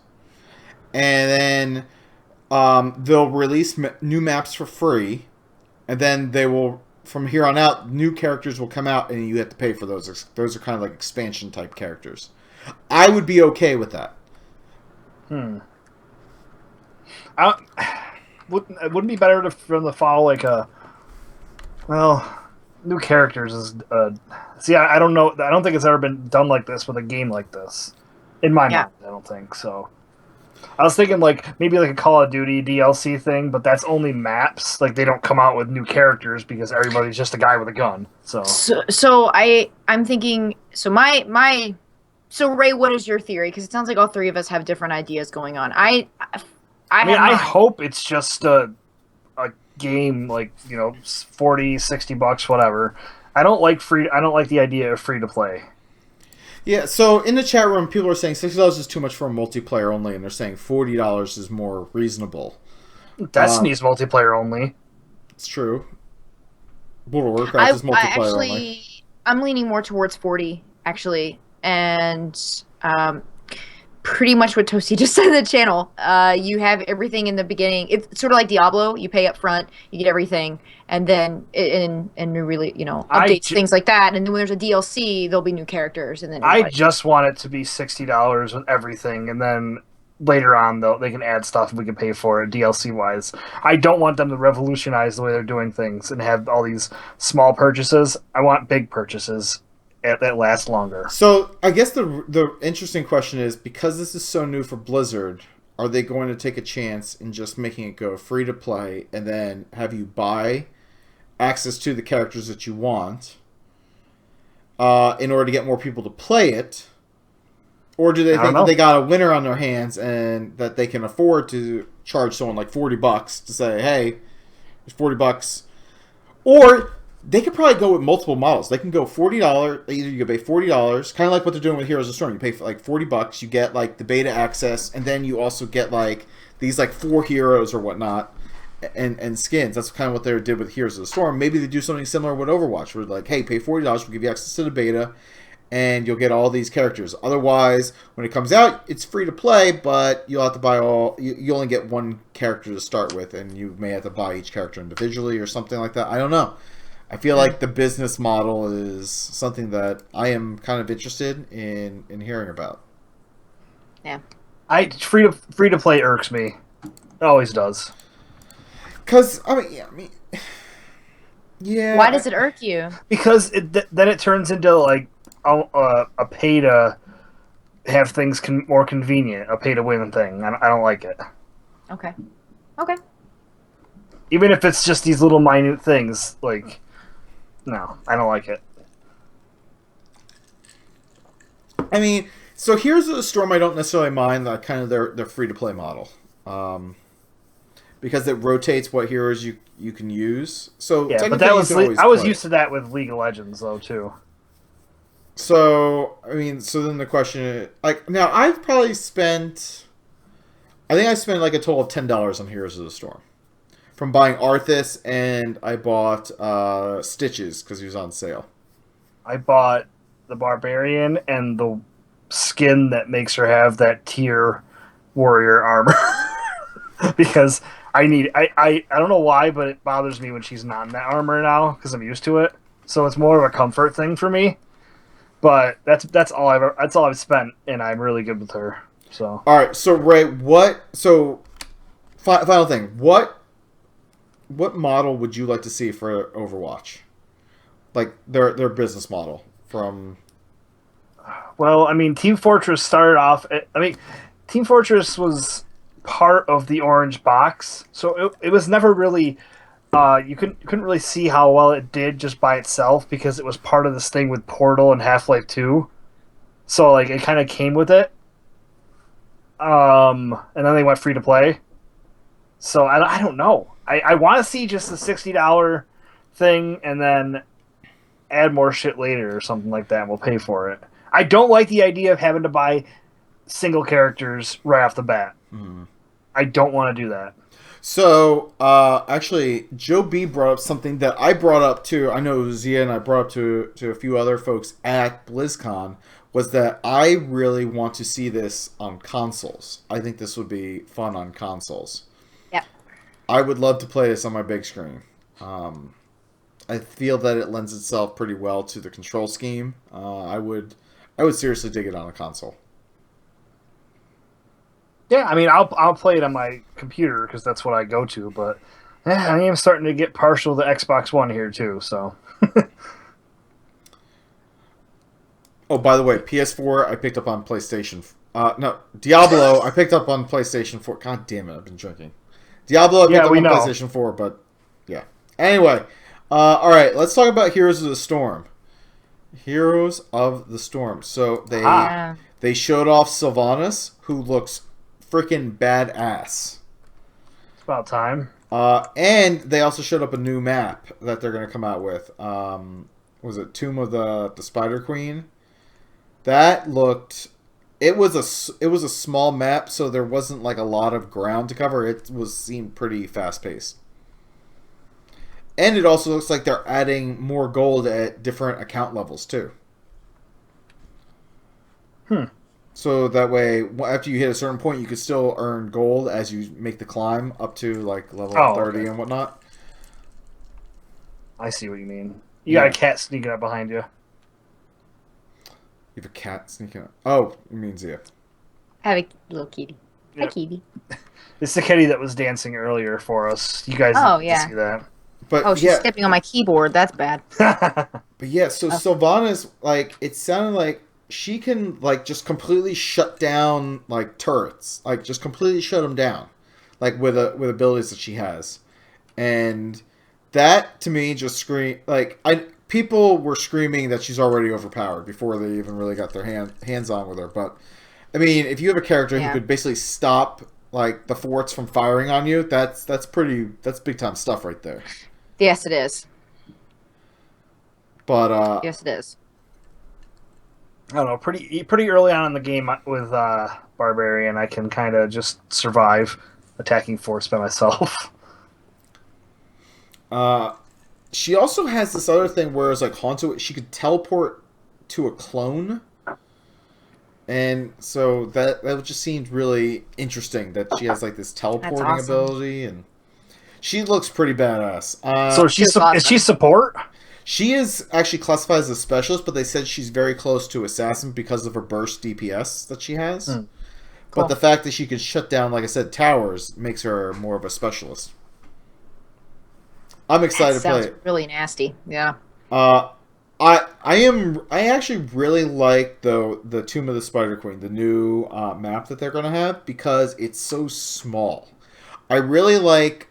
and then they'll release new maps for free, and then they will. From here on out, new characters will come out, and you have to pay for those. Those are kind of like expansion type characters. I would be okay with that. Wouldn't it be better for them to follow like new characters is see, I don't know. I don't think it's ever been done like this with a game like this. In my mind, I don't think so. I was thinking like maybe like a Call of Duty DLC thing, but that's only maps. Like they don't come out with new characters because everybody's just a guy with a gun. So I'm thinking. So So Ray, what is your theory? Because it sounds like all three of us have different ideas going on. I hope it's just a game like, you know, $40, $60, whatever. I don't like the idea of free to play. Yeah, so in the chat room, people are saying $60 is too much for a multiplayer only, and they're saying $40 is more reasonable. Destiny's multiplayer only. It's true. World of Warcraft is multiplayer only. I'm leaning more towards 40, actually. And pretty much what Toasty just said in the channel. You have everything in the beginning. It's sort of like Diablo. You pay up front, you get everything, and then really, you know, updates, things like that. And then when there's a DLC, there'll be new characters. And then I just want it to be $60 with everything, and then later on, though, they can add stuff and we can pay for it DLC wise. I don't want them to revolutionize the way they're doing things and have all these small purchases. I want big purchases that last longer. So I guess the interesting question is, because this is so new for Blizzard, are they going to take a chance in just making it go free to play and then have you buy access to the characters that you want in order to get more people to play it? Or do they think that they got a winner on their hands and that they can afford to charge someone like $40 to say, hey, it's $40? Or they could probably go with multiple models. They can go $40. Either you pay $40, kind of like what they're doing with Heroes of the Storm. You pay for like $40, you get like the beta access, and then you also get like these like 4 heroes or whatnot and skins. That's kind of what they did with Heroes of the Storm. Maybe they do something similar with Overwatch, where like, hey, pay $40, we'll give you access to the beta, and you'll get all these characters. Otherwise, when it comes out, it's free to play, but you'll have to buy all. You only get one character to start with, and you may have to buy each character individually or something like that. I don't know. I feel like the business model is something that I am kind of interested in hearing about. Yeah, free to play irks me. It always does. Cause yeah. Why does it irk you? Because then it turns into like a pay to have things more convenient, a pay to win thing. I don't like it. Okay. Even if it's just these little minute things, like, no, I don't like it. I mean, so Heroes of the Storm, I don't necessarily mind that kind of their free to play model, because it rotates what heroes you can use. So yeah, but that was I was used to that with League of Legends though too. So, I mean, so then the question is, like, now I've probably spent, I think I spent like a total of $10 on Heroes of the Storm. From buying Arthas, and I bought Stitches, because he was on sale. I bought the Barbarian and the skin that makes her have that tier warrior armor. Because I don't know why, but it bothers me when she's not in that armor now, because I'm used to it. So it's more of a comfort thing for me. But that's all I've spent, and I'm really good with her. So all right, so Ray, final thing, what model would you like to see for Overwatch? Like their business model from. Well, I mean, Team Fortress started off. Team Fortress was part of the orange box, so it was never really. You couldn't really see how well it did just by itself because it was part of this thing with Portal and Half-Life 2. So like it kind of came with it. And then they went free to play. So I don't know. I want to see just the $60 thing and then add more shit later or something like that, and we'll pay for it. I don't like the idea of having to buy single characters right off the bat. I don't want to do that. So, actually, Joe B brought up something that I brought up too. I know Zia and I brought up to a few other folks at BlizzCon, was that I really want to see this on consoles. I think this would be fun on consoles. Yeah. I would love to play this on my big screen. I feel that it lends itself pretty well to the control scheme. I would seriously dig it on a console. Yeah, I mean, I'll play it on my computer because that's what I go to. But I am starting to get partial to Xbox One here too. So. Oh, by the way, PS4 I picked up on PlayStation. No, Diablo I picked up on PlayStation 4. God damn it, I've been drinking. Diablo I picked up on PlayStation 4, but yeah. Anyway, all right, let's talk about Heroes of the Storm. Heroes of the Storm. So they showed off Sylvanas, who looks freaking badass. It's about time. And they also showed up a new map that they're going to come out with. Was it Tomb of the Spider Queen? That looked. It was a small map, so there wasn't like a lot of ground to cover. It seemed pretty fast paced. And it also looks like they're adding more gold at different account levels too. So that way, after you hit a certain point, you could still earn gold as you make the climb up to like level 30 and whatnot. I see what you mean. You got a cat sneaking up behind you. You have a cat sneaking up. Oh, you mean Zia. I have a little kitty. Hi, kitty. It's the kitty that was dancing earlier for us. You guys didn't see that. But she's stepping on my keyboard. That's bad. But yeah, so Sylvanas, like, it sounded like she can like just completely shut down like turrets, like just completely shut them down, like with abilities that she has, and that to me just scream like people were screaming that she's already overpowered before they even really got their hands on with her. But I mean, if you have a character who could basically stop like the forts from firing on you, that's big time stuff right there. Yes, it is. But yes, it is. I don't know. Pretty early on in the game with Barbarian, I can kind of just survive attacking force by myself. She also has this other thing where it's like Hanzo, she could teleport to a clone. And so that just seemed really interesting that she has like this teleporting ability, and she looks pretty badass. So is she support? She is actually classified as a specialist, but they said she's very close to assassin because of her burst DPS that she has. Cool. But the fact that she can shut down, like I said, towers makes her more of a specialist. I'm excited to play it. Really nasty. Yeah. I actually really like the Tomb of the Spider Queen, the new map that they're gonna have, because it's so small. I like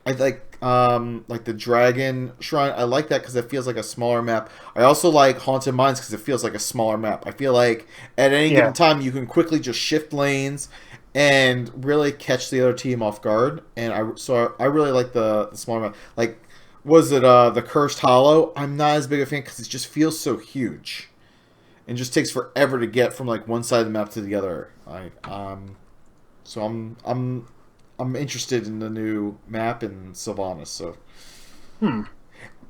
the Dragon Shrine. I like that because it feels like a smaller map. I also like Haunted Mines because it feels like a smaller map. I feel like at any given time you can quickly just shift lanes and really catch the other team off guard. And I really like the smaller map. Like, was it the Cursed Hollow? I'm not as big a fan because it just feels so huge, and just takes forever to get from like one side of the map to the other. So I'm interested in the new map in Sylvanas. So,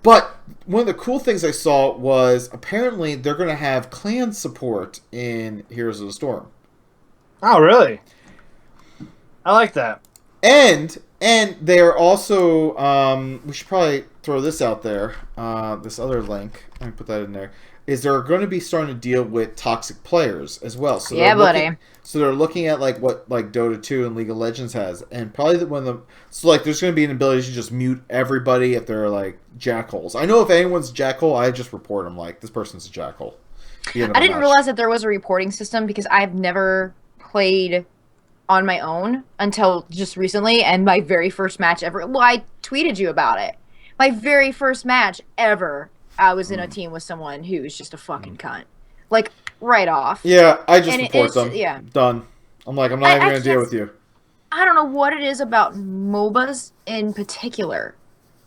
But one of the cool things I saw was apparently they're going to have clan support in Heroes of the Storm. Oh, really? I like that. And they're also, we should probably throw this out there, this other link, let me put that in there, is they're going to be starting to deal with toxic players as well. So buddy. So they're looking at like what like Dota 2 and League of Legends has, and probably so like there's going to be an ability to just mute everybody if they're like jackholes. I know if anyone's jackhole, I just report them like this person's a jackhole. I didn't realize that there was a reporting system because I've never played on my own until just recently, and my very first match ever. Well, I tweeted you about it. My very first match ever, I was in a team with someone who was just a fucking cunt. Like, right off. Yeah, I just report them. Yeah. Done. I'm like, I'm not even going to deal with you. I don't know what it is about MOBAs in particular.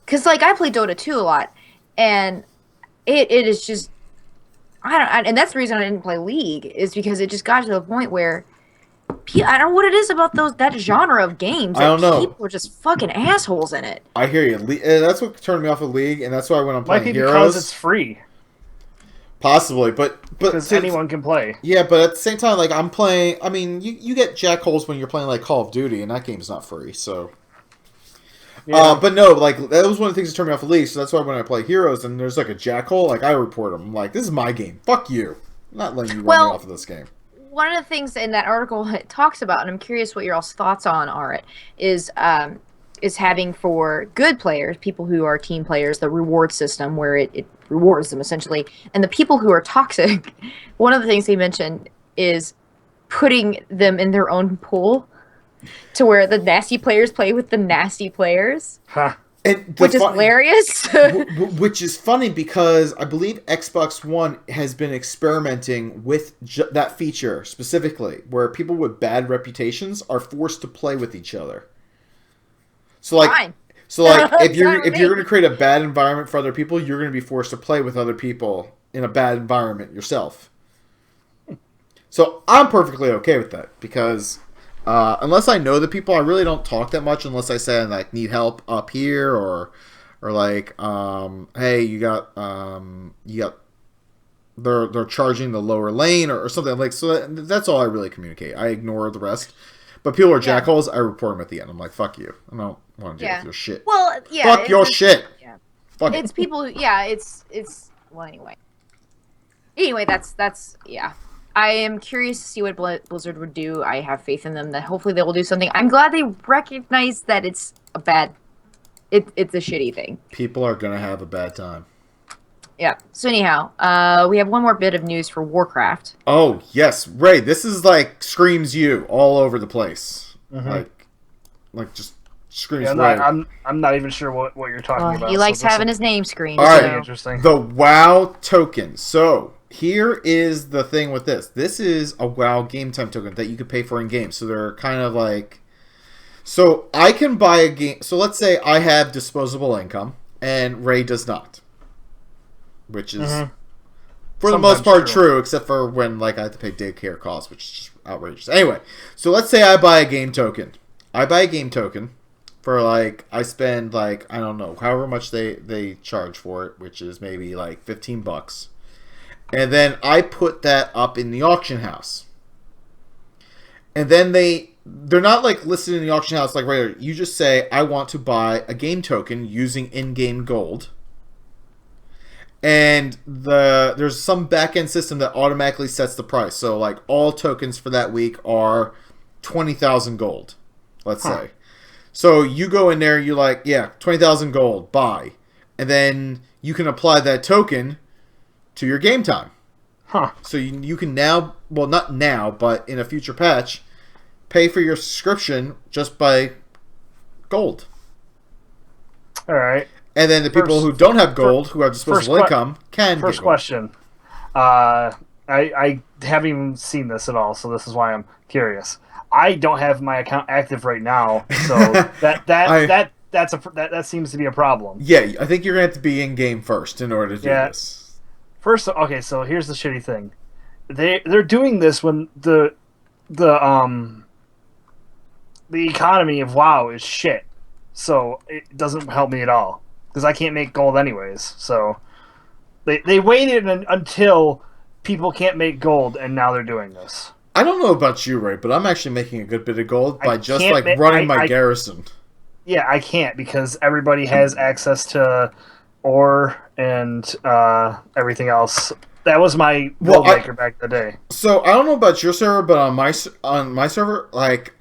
Because, like, I play Dota 2 a lot, and it is just... and that's the reason I didn't play League, is because it just got to the point where... I don't know what it is about that genre of games. I don't know. People are just fucking assholes in it. I hear you. That's what turned me off of League, and that's why when I'm playing Heroes... Might be because it's free. Possibly, but because anyone can play. Yeah, but at the same time, like I'm playing. I mean, you get jackholes when you're playing like Call of Duty, and that game's not free. So, but no, like that was one of the things that turned me off of League. So that's why when I play Heroes and there's like a jackhole, like I report them. I'm like, this is my game. Fuck you. I'm not letting you run me off of this game. One of the things in that article it talks about, and I'm curious what your all's thoughts on are, is having for good players, people who are team players, the reward system where it rewards them essentially, and the people who are toxic. One of the things they mentioned is putting them in their own pool, to where the nasty players play with the nasty players. Huh. Which is hilarious. Which is funny because I believe Xbox One has been experimenting with that feature specifically, where people with bad reputations are forced to play with each other. So like, Fine. if you're going to create a bad environment for other people, you're going to be forced to play with other people in a bad environment yourself. So I'm perfectly okay with that because. Unless I know the people, I really don't talk that much unless I say I like need help up here or like hey they're charging the lower lane or something like so that's all I really communicate. I ignore the rest. But people are jackholes, I report them at the end. I'm like, fuck you. I don't want to deal with your shit. Well, yeah. Fuck your shit. Yeah. Fuck it's people it's well anyway. Anyway, that's yeah. I am curious to see what Blizzard would do. I have faith in them that hopefully they will do something. I'm glad they recognize that it's a bad... It's a shitty thing. People are going to have a bad time. Yeah. So anyhow, we have one more bit of news for Warcraft. Oh yes, Ray. This is like screams you all over the place. Like just screams. Yeah, I'm not even sure what you're talking about. He likes having his name screamed. All right, so. Interesting. The WoW token. So here is the thing with this. This is a WoW game time token that you could pay for in game. So they're kind of like. So I can buy a game. So let's say I have disposable income and Ray does not. Which is, for the most part, true, except for when like I have to pay daycare costs, which is just outrageous. Anyway, so let's say I buy a game token. I buy a game token for like, I spend like, I don't know, however much they charge for it, which is maybe like $15. And then I put that up in the auction house. And then they're not like listed in the auction house like regular. You just say, I want to buy a game token using in-game gold. And there's some back-end system that automatically sets the price. So, like, all tokens for that week are 20,000 gold, let's say. So, you go in there, you're like, yeah, 20,000 gold, buy. And then you can apply that token to your game time. So, you can now, well, not now, but in a future patch, pay for your subscription just by gold. All right. And then the people who don't have gold, who have disposable income, can First get gold. question. I haven't even seen this at all, so this is why I'm curious. I don't have my account active right now, so that seems to be a problem. Yeah, I think you're gonna have to be in game first in order to do this. First, okay, so here's the shitty thing. They're doing this when the economy of WoW is shit, so it doesn't help me at all. Because I can't make gold anyways. So they waited until people can't make gold, and now they're doing this. I don't know about you, Ray, but I'm actually making a good bit of gold by just like running my garrison. Yeah, I can't because everybody has access to ore and everything else. That was my gold maker back in the day. So I don't know about your server, but on my server, like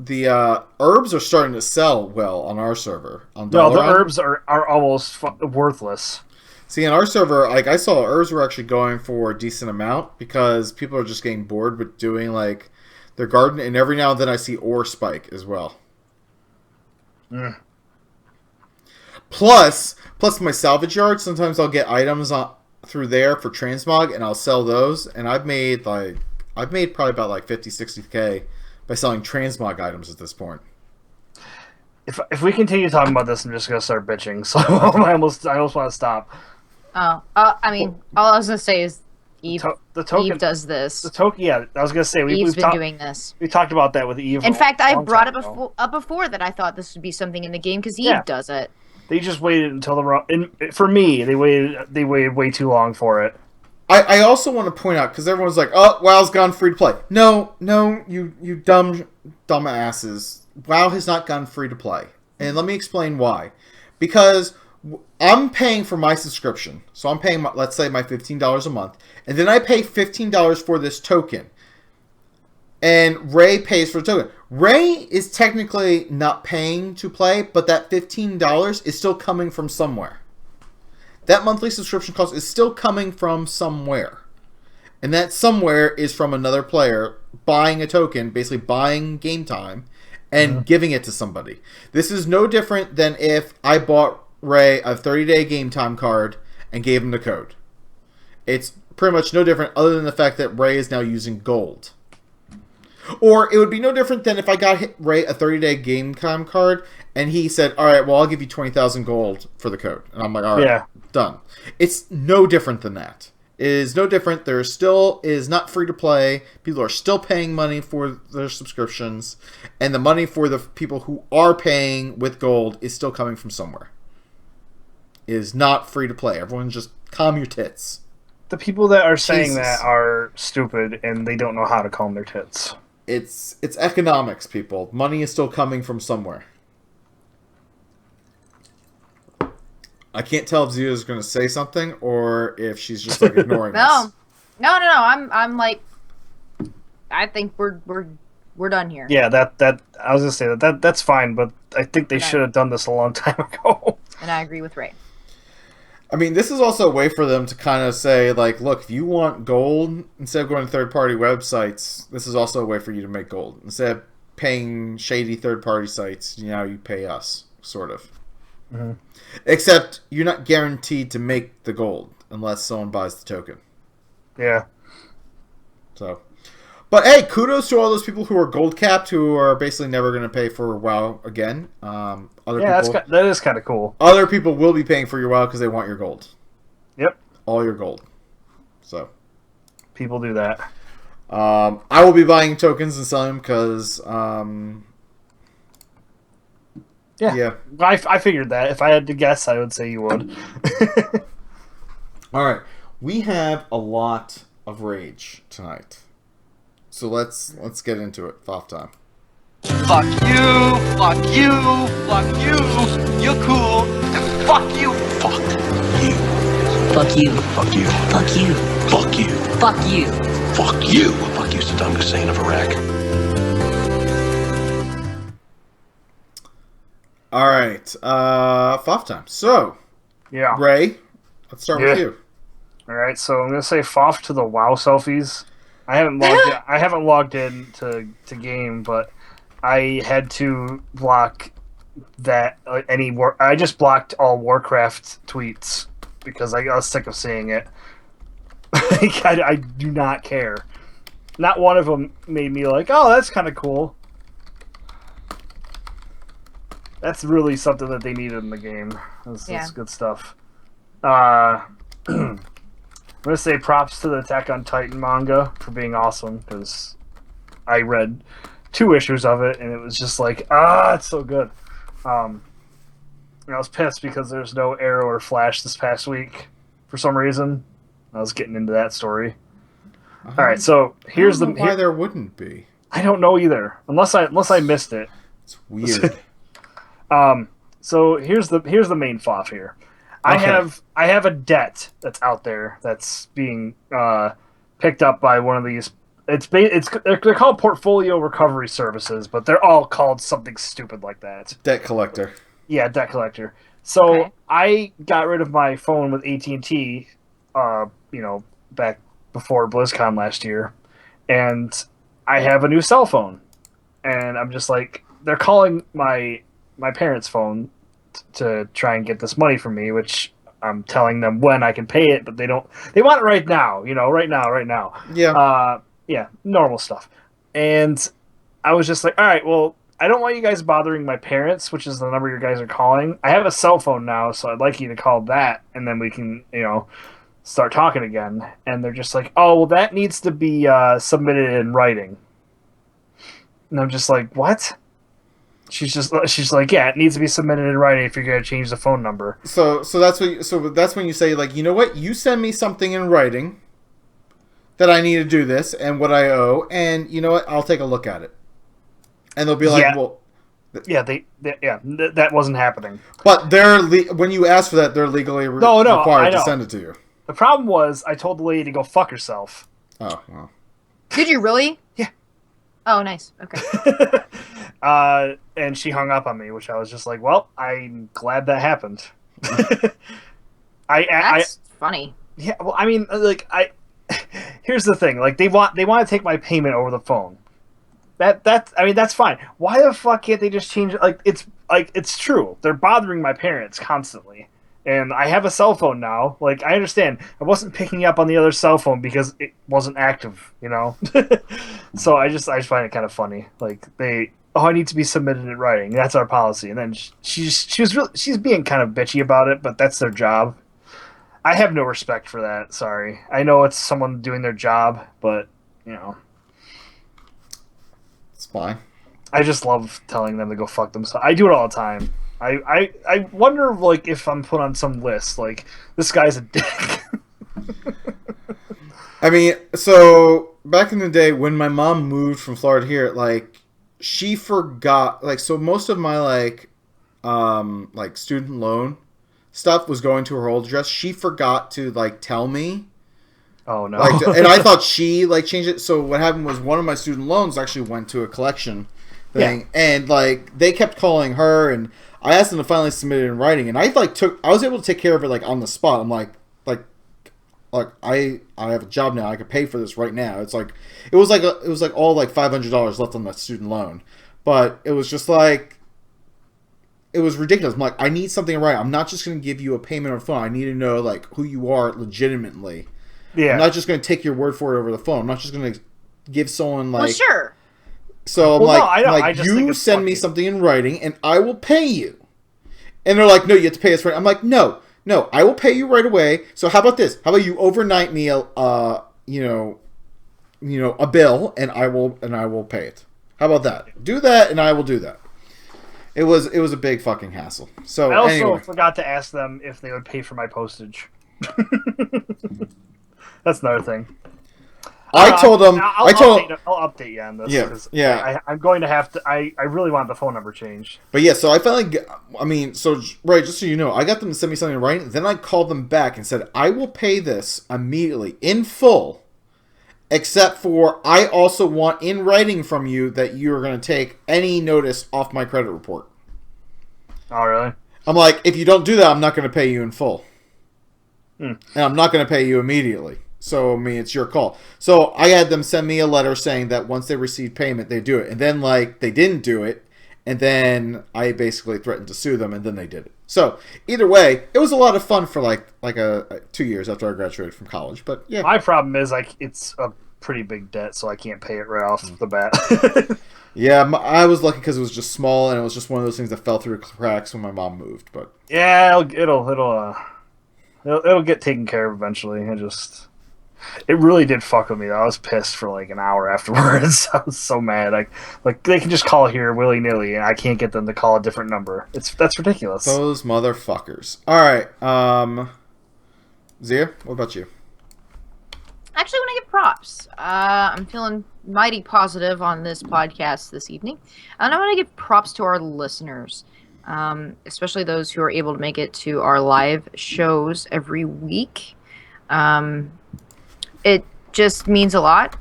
the herbs are starting to sell well on our server. On no, the herbs are almost worthless. See, on our server, like I saw herbs were actually going for a decent amount because people are just getting bored with doing like their garden, and every now and then I see ore spike as well. Plus my salvage yard. Sometimes I'll get items through there for transmog, and I'll sell those. And I've made probably about like 50-60K. By selling transmog items at this point. If we continue talking about this, I'm just gonna start bitching. So I almost want to stop. I mean, all I was gonna say is Eve. Eve does this. The token, yeah. I was gonna say Eve's been doing this. We talked about that with Eve. In fact, I brought it up before that I thought this would be something in the game because Eve does it. They just waited until for me, they waited way too long for it. I also want to point out, because everyone's like, oh, WoW's gone free to play. No, you dumb asses. WoW has not gone free to play. And let me explain why. Because I'm paying for my subscription. So I'm paying, let's say, my $15 a month. And then I pay $15 for this token. And Ray pays for the token. Ray is technically not paying to play, but that $15 is still coming from somewhere. That monthly subscription cost is still coming from somewhere. And that somewhere is from another player buying a token, basically buying game time, and giving it to somebody. This is no different than if I bought Ray a 30-day game time card and gave him the code. It's pretty much no different other than the fact that Ray is now using gold. Or it would be no different than if I got Ray a 30-day game time card and he said, all right, well, I'll give you 20,000 gold for the code. And I'm like, all right, done. It's no different than that. It is no different. There still is not free to play. People are still paying money for their subscriptions. And the money for the people who are paying with gold is still coming from somewhere. It is not free to play. Everyone just calm your tits. The people that are saying that are stupid and they don't know how to calm their tits. It's economics, people. Money is still coming from somewhere. I can't tell if Zia is going to say something or if she's just like ignoring us. No. I'm like, I think we're done here. Yeah, that I was gonna say that's fine, but I think they should have done this a long time ago. And I agree with Ray. I mean, this is also a way for them to kind of say, like, look, if you want gold, instead of going to third-party websites, this is also a way for you to make gold. Instead of paying shady third-party sites, you pay us, sort of. Mm-hmm. Except you're not guaranteed to make the gold unless someone buys the token. Yeah. So, but hey, kudos to all those people who are gold capped, who are basically never going to pay for WoW again. That is kind of cool. Other people will be paying for your WoW because they want your gold. Yep. All your gold. So, people do that. I will be buying tokens and selling them because, yeah. I figured that. If I had to guess, I would say you would. All right, we have a lot of rage tonight, so let's get into it. Foff time. Fuck you, fuck you, fuck you, you're cool, and fuck you, fuck you. Fuck you. Fuck you. Fuck you. Fuck you. Fuck you. Fuck you. Fuck you, Saddam Hussein of Iraq. All right, Foff time. So, Yeah. Ray, let's start with you. All right, so I'm gonna say Foff to the WoW selfies. I haven't logged in to game, but I had to block that I just blocked all Warcraft tweets because I was sick of seeing it. I do not care. Not one of them made me like, oh, that's kind of cool. That's really something that they needed in the game. That's good stuff. I'm gonna say props to the Attack on Titan manga for being awesome, because I read 2 issues of it and it was just like, it's so good. And I was pissed because there's no Arrow or Flash this past week for some reason. I was getting into that story. All right, so here's why there wouldn't be. I don't know either, unless I missed it. It's weird. So here's the main Foff here. Okay. I have a debt that's out there that's being picked up by one of these. They're called portfolio recovery services, but they're all called something stupid like that. Debt collector. Yeah, debt collector. So I got rid of my phone with AT&T, back before BlizzCon last year, and I have a new cell phone, and I'm just like, they're calling my parents' phone to try and get this money from me, which I'm telling them when I can pay it, but they want it right now, right now. Yeah. Yeah, normal stuff. And I was just like, all right, well, I don't want you guys bothering my parents, which is the number you guys are calling. I have a cell phone now, so I'd like you to call that, and then we can, start talking again. And they're just like, oh, well, that needs to be submitted in writing. And I'm just like, what? She's like, yeah, it needs to be submitted in writing if you're gonna change the phone number. So that's when you say, like, you know what, you send me something in writing that I need to do this and what I owe, and you know what, I'll take a look at it. And they'll be like, yeah. well, that wasn't happening. But when you ask for that, they're legally required to send it to you. The problem was I told the lady to go fuck herself. Oh, well. Did you really? Yeah. Oh, nice. Okay. And she hung up on me, which I was just like, well, I'm glad that happened. That's funny. Yeah, well, I mean, here's the thing. Like, they want to take my payment over the phone. That's fine. Why the fuck can't they just change it? It's true. They're bothering my parents constantly. And I have a cell phone now. Like, I understand. I wasn't picking up on the other cell phone because it wasn't active, So I just find it kind of funny. Like, I need to be submitted in writing. That's our policy. And then she's being kind of bitchy about it, but that's their job. I have no respect for that. Sorry. I know it's someone doing their job, but it's fine. I just love telling them to go fuck themselves. I do it all the time. I wonder, like, if I'm put on some list, like, this guy's a dick. I mean, so back in the day when my mom moved from Florida here, like, she forgot, like, so most of my like student loan stuff was going to her old address. She forgot to, like, tell me. Oh no! And I thought she, like, changed it. So what happened was one of my student loans actually went to a collection, thing, and like they kept calling her, and I asked them to finally submit it in writing, and I was able to take care of it like on the spot. I'm like I have a job now. I could pay for this right now. It's like it was like all like $500 left on the student loan, but it was just like. It was ridiculous. I'm like, I need something right. I'm not just going to give you a payment on the phone. I need to know like who you are legitimately. Yeah. I'm not just going to take your word for it over the phone. I'm not just going to give someone like. Well, sure. So I'm you send me something in writing and I will pay you. And they're like, no, you have to pay us right. I'm like, no, I will pay you right away. So how about this? How about you overnight me a bill and I will pay it. How about that? Do that and I will do that. It was a big fucking hassle. So I also anyway. forgot to ask them if they would pay for my postage. That's another thing. I told them. I'll update you on this. Yeah. I'm going to have to. I really want the phone number changed. But yeah, so I finally. Right, just so you know, I got them to send me something right. Then I called them back and said, I will pay this immediately in full. Except for, I also want in writing from you that you are going to take any notice off my credit report. Oh, really? I'm like, if you don't do that, I'm not going to pay you in full. And I'm not going to pay you immediately. So, I mean, it's your call. So, I had them send me a letter saying that once they received payment, they do it. And then, like, they didn't do it. And then I basically threatened to sue them, and then they did it. So, either way, it was a lot of fun for, like 2 years after I graduated from college. But, yeah. My problem is, like, it's a pretty big debt, so I can't pay it right off the bat. Yeah, I was lucky because it was just small, and it was just one of those things that fell through the cracks when my mom moved. But yeah, it'll get taken care of eventually. It really did fuck with me. I was pissed for like an hour afterwards. I was so mad. Like they can just call here willy nilly, and I can't get them to call a different number. That's ridiculous. Those motherfuckers. All right, Zia, what about you? Actually, I want to give props. I'm feeling mighty positive on this podcast this evening. And I want to give props to our listeners, especially those who are able to make it to our live shows every week. It just means a lot.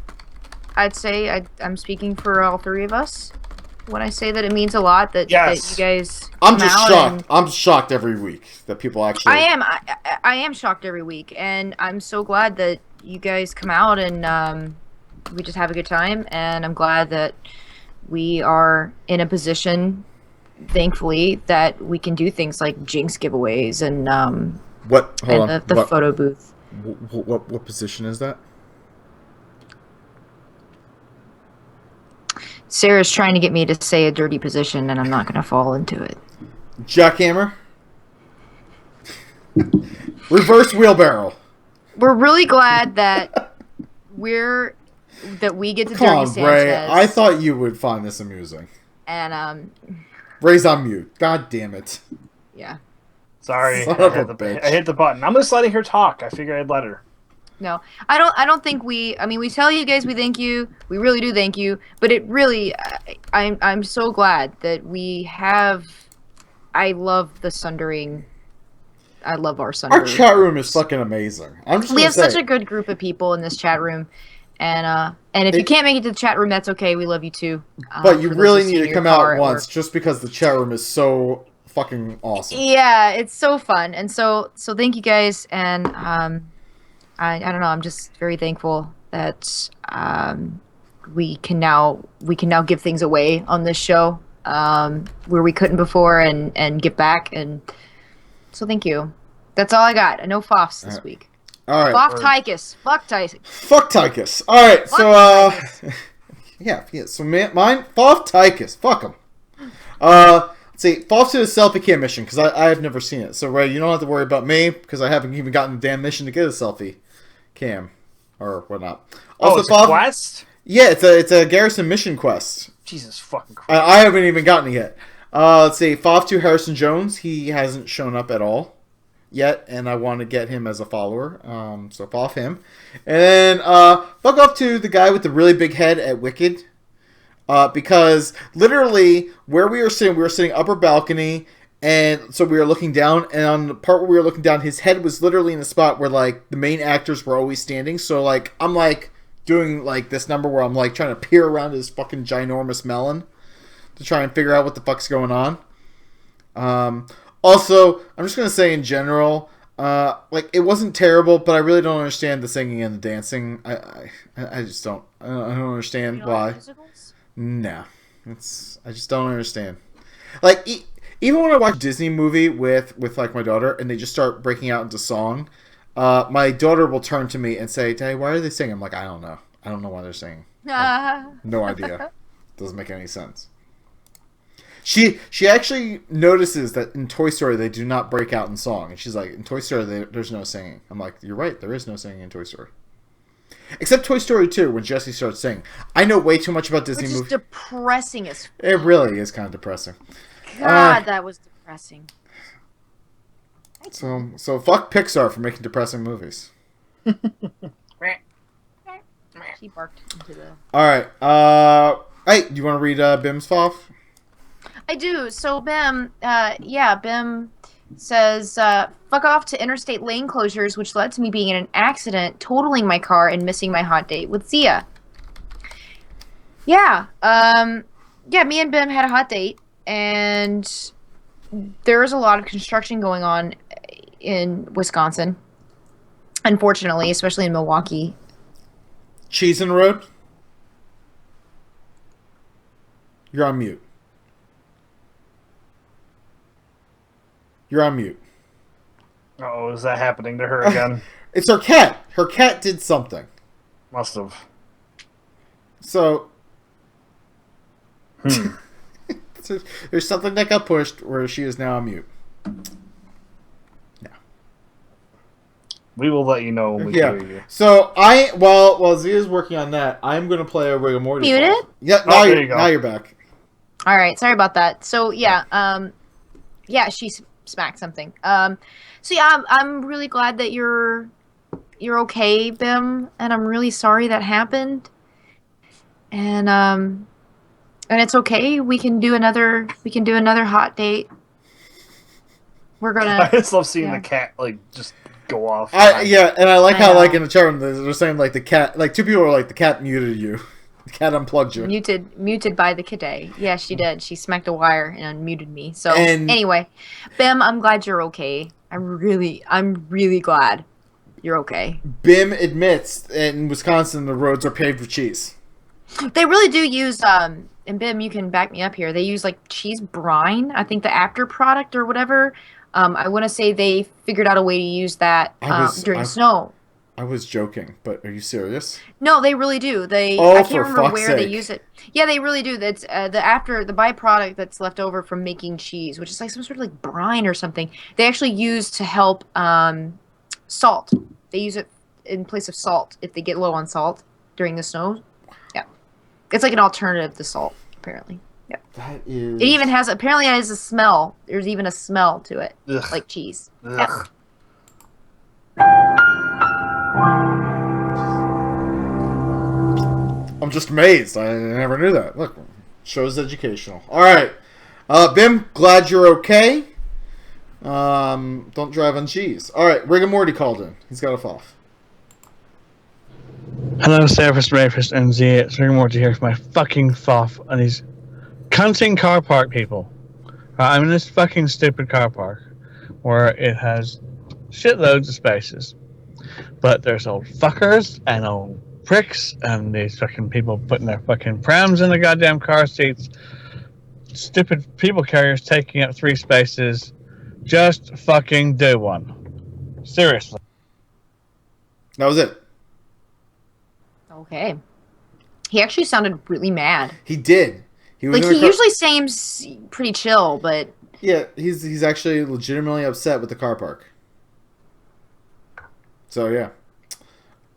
I'd say I'm speaking for all three of us when I say that it means a lot that you guys I'm just shocked. I'm shocked every week that people actually... I am shocked every week, and I'm so glad that you guys come out and we just have a good time, and I'm glad that we are in a position, thankfully, that we can do things like Jinx giveaways and the photo booth. What position is that? Sarah's trying to get me to say a dirty position, and I'm not going to fall into it. Jackhammer? Reverse wheelbarrow. We're really glad that we get to dirty Sanchez. Ray. I thought you would find this amusing. And Ray's on mute. God damn it. Yeah. Sorry, I hit the button. I'm just letting her talk. I figured I'd let her. No, I don't think we tell you guys we thank you. We really do thank you. But it really, I'm so glad that we have. I love the Sundering. I love our Sundering. Our chat room is fucking amazing. We have such a good group of people in this chat room, and if you can't make it to the chat room, that's okay. We love you too. But you really need to come out once, just because the chat room is so fucking awesome. Yeah, it's so fun, and so thank you guys, and I don't know. I'm just very thankful that we can now give things away on this show where we couldn't before, and give back. And so thank you. That's all I got. No Foffs this week. All right. Foff Tychus. Fuck Tychus. Fuck Tychus. All right. So yeah. So mine Foff Tychus. Fuck him. Let's see. Foff to the selfie cam mission because I have never seen it. So Ray, you don't have to worry about me because I haven't even gotten the damn mission to get a selfie cam or whatnot. Also, it's a quest? Yeah, it's a garrison mission quest. Jesus fucking Christ. I haven't even gotten it yet. Let's see. Foff to Harrison Jones. He hasn't shown up at all yet, and I want to get him as a follower. So Foff him. And then fuck off to the guy with the really big head at Wicked. Because literally where we were sitting upper balcony, and so we were looking down, and on the part where we were looking down, his head was literally in the spot where like the main actors were always standing. So like I'm like doing like this number where I'm like trying to peer around his fucking ginormous melon. to try and figure out what the fuck's going on. Also, I'm just gonna say in general, like it wasn't terrible, but I really don't understand the singing and the dancing. I just don't. I don't understand why. No, I just don't understand. Like even when I watch a Disney movie with like my daughter, and they just start breaking out into song, my daughter will turn to me and say, "Daddy, why are they singing?" I'm like, I don't know. I don't know why they're singing. No idea. Doesn't make any sense. She actually notices that in Toy Story they do not break out in song, and she's like, in Toy Story there's no singing. I'm like, you're right, there is no singing in Toy Story. Except Toy Story 2 when Jessie starts singing. I know way too much about Disney movies. Which is depressing as fuck. It really is kind of depressing. God, that was depressing. So fuck Pixar for making depressing movies. She barked into the... Alright, hey, do you want to read Bim's Foff? I do. So Bim, Bim says, fuck off to interstate lane closures, which led to me being in an accident, totaling my car, and missing my hot date with Zia. Yeah, me and Bim had a hot date, and there was a lot of construction going on in Wisconsin, unfortunately, especially in Milwaukee. Cheese and Road? You're on mute. You're on mute. Oh, is that happening to her again? It's her cat. Her cat did something. Must have. So, there's something that got pushed where she is now on mute. No. We will let you know when we hear you. So while Zia's working on that, I'm going to play a Rigor Morty. Muted? Yeah. Now you're back. All right. Sorry about that. So she smacked something. I'm really glad that you're okay, Bim, and I'm really sorry that happened. And it's okay. We can do another hot date. We're gonna. I just love seeing the cat just go off. And I like how in the chat room they're saying the cat, two people are the cat muted you. The cat unplugged you. Muted by the kitty. Yeah, she did. She smacked a wire and unmuted me. So anyway, Bim, I'm glad you're okay. I'm really glad you're okay. Bim admits in Wisconsin the roads are paved with cheese. They really do use and Bim, you can back me up here. They use cheese brine. I think the after product or whatever. I want to say they figured out a way to use that during snow. I was joking, but are you serious? No, they really do. I can't remember where they use it. Yeah, they really do. That's the byproduct that's left over from making cheese, which is some sort of brine or something. They actually use to help salt. They use it in place of salt if they get low on salt during the snow. Yeah, it's like an alternative to salt, apparently. Yeah. That is. It even has a smell. There's even a smell to it, like cheese. Yeah. I'm just amazed. I never knew that. Look, show's educational. All right, Bim, glad you're okay. Don't drive on cheese. All right, Rigor Morty called in. He's got a Foff. Hello, Surface Rapist and Z. It's Rigor Morty here for my fucking Foff on these cunting car park people. I'm in this fucking stupid car park where it has shitloads of spaces, but there's old fuckers and old pricks and these fucking people putting their fucking prams in the goddamn car seats. Stupid people carriers taking up 3 spaces. Just fucking do one. Seriously. That was it. Okay. He actually sounded really mad. He did. He usually seems pretty chill, but yeah, he's actually legitimately upset with the car park. So yeah.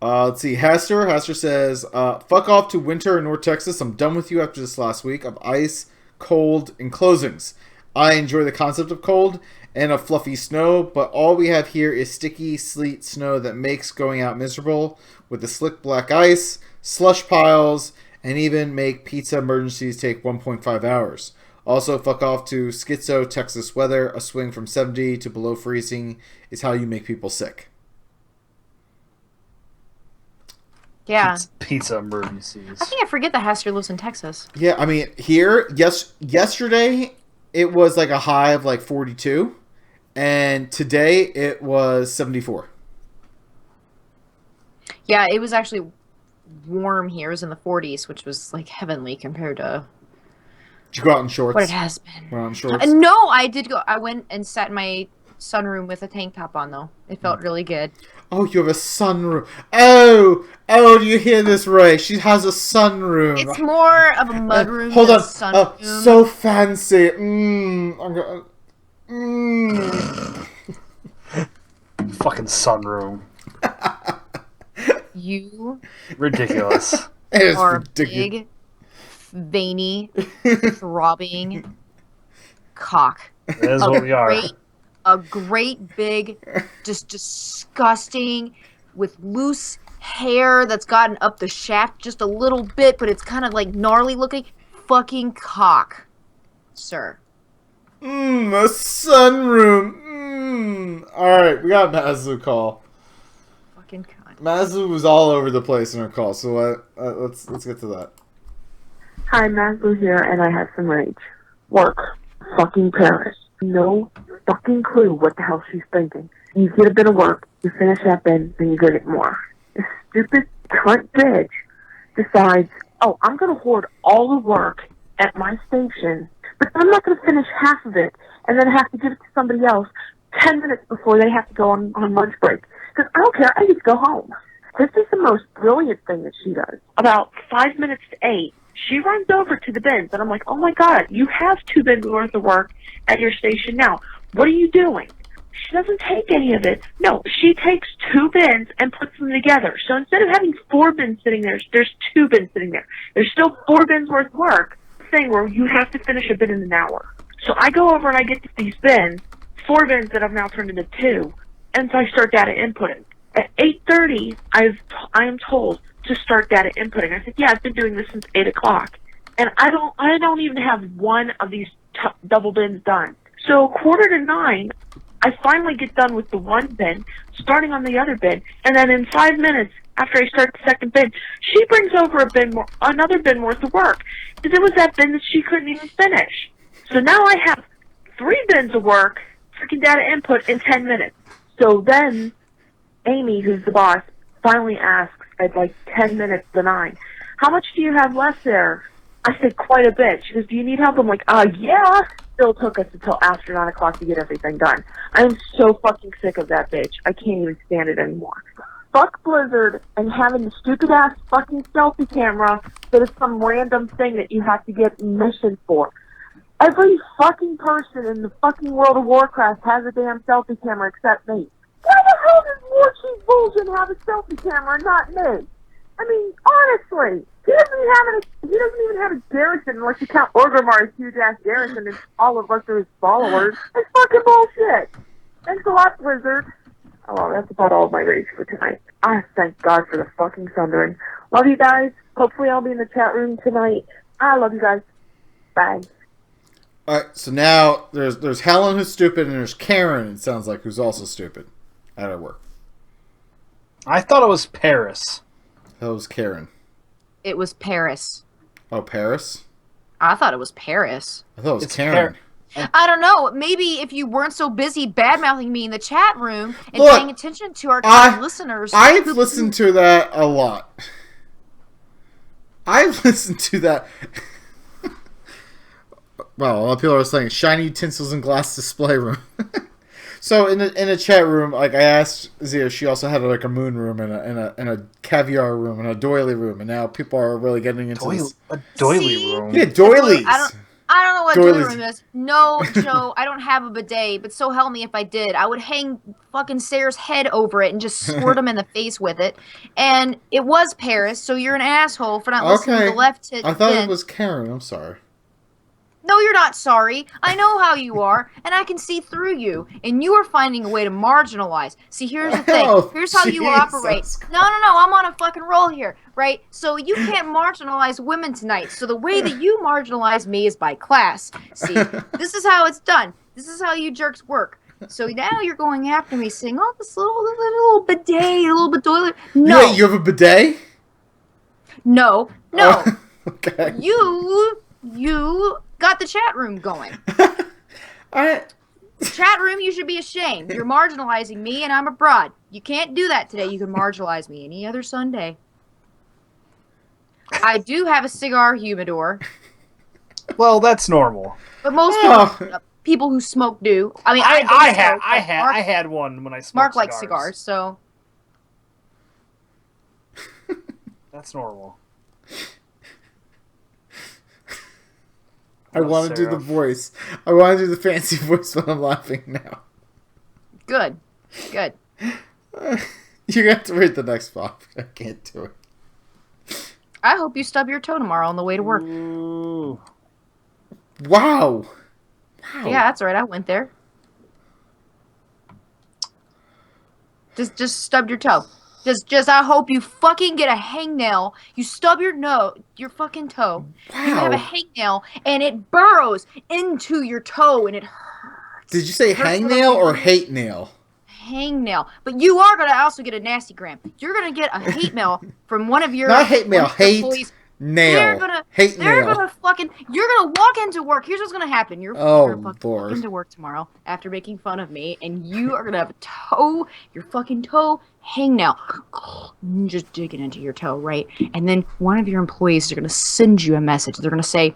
Let's see. Haster says, fuck off to winter in North Texas. I'm done with you after this last week of ice, cold, and closings. I enjoy the concept of cold and of fluffy snow, but all we have here is sticky sleet snow that makes going out miserable with the slick black ice, slush piles, and even make pizza emergencies take 1.5 hours. Also, fuck off to schizo Texas weather. A swing from 70 to below freezing is how you make people sick. Yeah. Pizza emergencies. I think I forget that Haster lives in Texas. Yeah, I mean, here, yesterday, it was like a high of like 42, and today it was 74. Yeah, it was actually warm here. It was in the 40s, which was like heavenly compared to Did you go out in shorts? what it has been. Went out in shorts? No, I did go. I went and sat in my sunroom with a tank top on, though. It felt really good. Oh, you have a sunroom. Oh, do you hear this, Ray? She has a sunroom. It's more of a mudroom Hold than on. a sunroom. So fancy. I'm gonna. Fucking sunroom. You Ridiculous. It is are ridiculous. a big, veiny, throbbing cock. That is what we are. A great big, just disgusting, with loose hair that's gotten up the shaft just a little bit, but it's kind of like gnarly looking. Fucking cock, sir. A sunroom. Alright, we got Mazu call. Fucking cunt. Mazu was all over the place in her call, so let's get to that. Hi, Mazu here, and I have some rage. Work. Fucking Paris. No fucking clue what the hell she's thinking. You get a bit of work, you finish that bin, then you go get more. This stupid cunt bitch decides, oh, I'm gonna hoard all the work at my station, but I'm not gonna finish half of it, and then have to give it to somebody else 10 minutes before they have to go on lunch break. Because I don't care, I get to go home. This is the most brilliant thing that she does. About 5 minutes to 8, she runs over to the bins, and I'm like, oh my god, you have 2 bins worth of work at your station now. What are you doing? She doesn't take any of it. No, she takes 2 bins and puts them together. So instead of having 4 bins sitting there, there's 2 bins sitting there. There's still 4 bins worth of work. Thing where you have to finish a bin in an hour. So I go over and I get these bins, 4 bins that I've now turned into 2, and so I start data inputting. At 8:30, I am told to start data inputting. I said, yeah, I've been doing this since 8 o'clock, and I don't even have one of these double bins done. So 8:45, I finally get done with the one bin, starting on the other bin, and then in 5 minutes after I start the second bin, she brings over another bin worth of work, because it was that bin that she couldn't even finish. So now I have 3 bins of work, freaking data input in 10 minutes. So then Amy, who's the boss, finally asks at like 10 minutes to 9, how much do you have left there? I said, quite a bit. She goes, do you need help? I'm like, yeah. Still took us until after 9 o'clock to get everything done. I am so fucking sick of that bitch. I can't even stand it anymore. Fuck Blizzard and having the stupid-ass fucking selfie camera that is some random thing that you have to get mission for. Every fucking person in the fucking World of Warcraft has a damn selfie camera except me. Why the hell does Warchief Bullshit have a selfie camera and not me? I mean, honestly, he doesn't even have a garrison unless you count Orgrimmar's huge-ass garrison and all of us are his followers. It's fucking bullshit. Thanks a lot, Blizzard. Oh, well, that's about all of my rage for tonight. I thank God for the fucking Sundering. Love you guys. Hopefully I'll be in the chat room tonight. I love you guys. Bye. Alright, so now there's Helen who's stupid and there's Karen, it sounds like, who's also stupid at her work. I thought it was Paris. That was Karen. It was Paris. Oh, Paris? I thought it was Paris. I thought it was Karen. I don't know. Maybe if you weren't so busy bad-mouthing me in the chat room and Look, paying attention to our kind listeners. I've listened to that a lot. I've listened to that. Well, a lot of people are saying shiny utensils and glass display room. So in the chat room, like I asked Zia, she also had like a moon room and a caviar room and a doily room, and now people are really getting into this. A doily room. Yeah, doilies. I don't know what doily room is. No, Joe, I don't have a bidet, but so help me if I did. I would hang fucking Sayre's head over it and just squirt him in the face with it. And it was Paris, so you're an asshole for not listening to the left hit. I thought it was Karen. I'm sorry. No, you're not sorry. I know how you are, and I can see through you. And you are finding a way to marginalize. See, here's the thing. Here's how you operate. No, I'm on a fucking roll here, right? So you can't marginalize women tonight. So the way that you marginalize me is by class. See, this is how it's done. This is how you jerks work. So now you're going after me saying, oh, this little bidet, a little bit doily. No. Wait, you have a bidet? No. Okay. You got the chat room going. Chat room, you should be ashamed. You're marginalizing me, and I'm a broad. You can't do that today. You can marginalize me any other Sunday. I do have a cigar humidor. Well, that's normal. But most people who smoke do. I mean, I had one when I smoked Mark likes cigars, so that's normal. I want to do the voice. I want to do the fancy voice when I'm laughing now. Good. You're gonna have to read the next pop. I can't do it. I hope you stub your toe tomorrow on the way to work. Ooh. Wow. Yeah, that's right. I went there. Just stub your toe. Just I hope you fucking get a hangnail. You stub your fucking toe. Wow. You have a hangnail and it burrows into your toe and it hurts. Did you say hangnail or hate nail? Hangnail. But you are gonna also get a nasty gram. You're gonna get a hate mail from one of your not hate mail, hate employees. nail. They're gonna you're gonna walk into work. Here's what's gonna happen. You're gonna walk into work tomorrow after making fun of me, and you are gonna have your fucking toe hangnail, just digging into your toe, right? And then one of your employees are gonna send you a message. They're gonna say,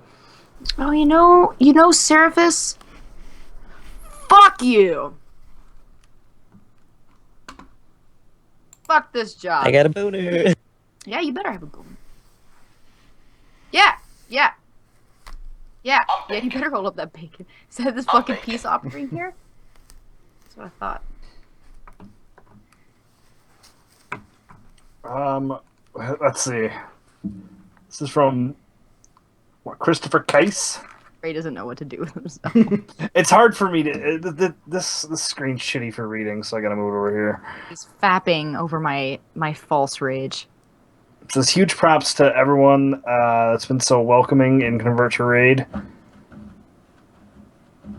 "Oh, you know, Seraphis, fuck you. Fuck this job. I got a boner." Yeah, you better have a boner. Yeah. You better roll up that bacon. Is that this fucking peace offering here? That's what I thought. Let's see. This is from Christopher Case. Ray doesn't know what to do with himself. It's hard for me to. This screen's shitty for reading, so I gotta move it over here. He's fapping over my false rage. It says huge props to everyone that's been so welcoming in Convert to Raid.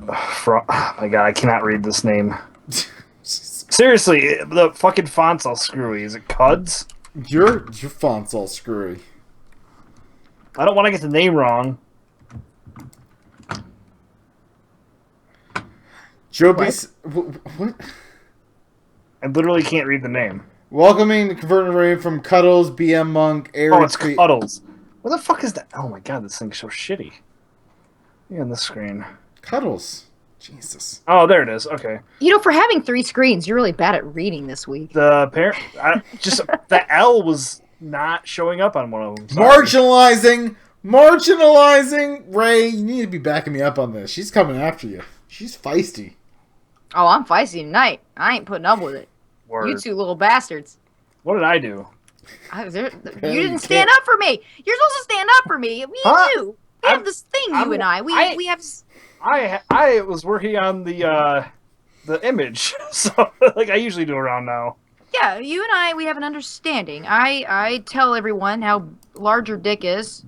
Oh my god, I cannot read this name. Seriously, the fucking font's all screwy. Is it Cuds? Your font's all screwy. I don't want to get the name wrong. Joby's what? I literally can't read the name. Welcoming the converted raid from Cuddles, BM Monk, Aries. Oh, it's Cuddles. What the fuck is that? Oh my god, this thing's so shitty. Yeah, on the screen. Cuddles. Jesus. Oh, there it is. Okay. For having 3 screens, you're really bad at reading this week. The the L was not showing up on one of them. Sorry. Marginalizing. Ray, you need to be backing me up on this. She's coming after you. She's feisty. Oh, I'm feisty tonight. I ain't putting up with it. Word. You 2 little bastards. What did I do? You didn't stand up for me. You're supposed to stand up for me. We do. We have this thing, you and I. We have. I was working on the image, so like I usually do around now. Yeah, you and I, we have an understanding. I tell everyone how large your dick is,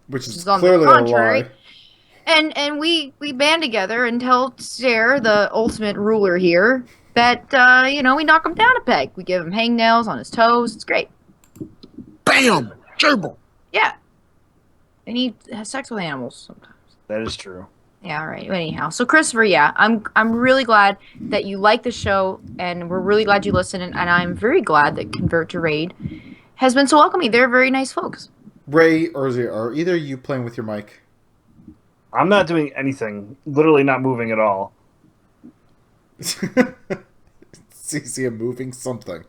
which is on clearly the contrary. a lie. And we band together and tell Sarah, the ultimate ruler here, that we knock him down a peg. We give him hangnails on his toes. It's great. Bam! Gerbil! Yeah. And he has sex with animals sometimes. That is true. Yeah, all right. Anyhow, so Christopher, yeah, I'm really glad that you like the show, and we're really glad you listen, and I'm very glad that Convert to Raid has been so welcoming. They're very nice folks. Ray, or are either of you playing with your mic? I'm not doing anything. Literally not moving at all. See him moving something.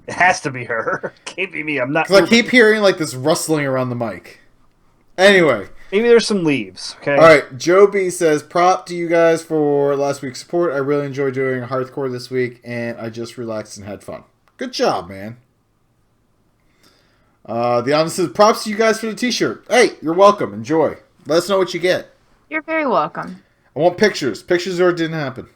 It has to be her. Can't be me. I'm not. Because I keep hearing like this rustling around the mic. Anyway. Maybe there's some leaves. Okay. Alright, Joe B says, prop to you guys for last week's support. I really enjoyed doing Hearthcore this week, and I just relaxed and had fun. Good job, man. The Honest says, props to you guys for the t-shirt. Hey, you're welcome. Enjoy. Let us know what you get. You're very welcome. I want pictures. Pictures or it didn't happen.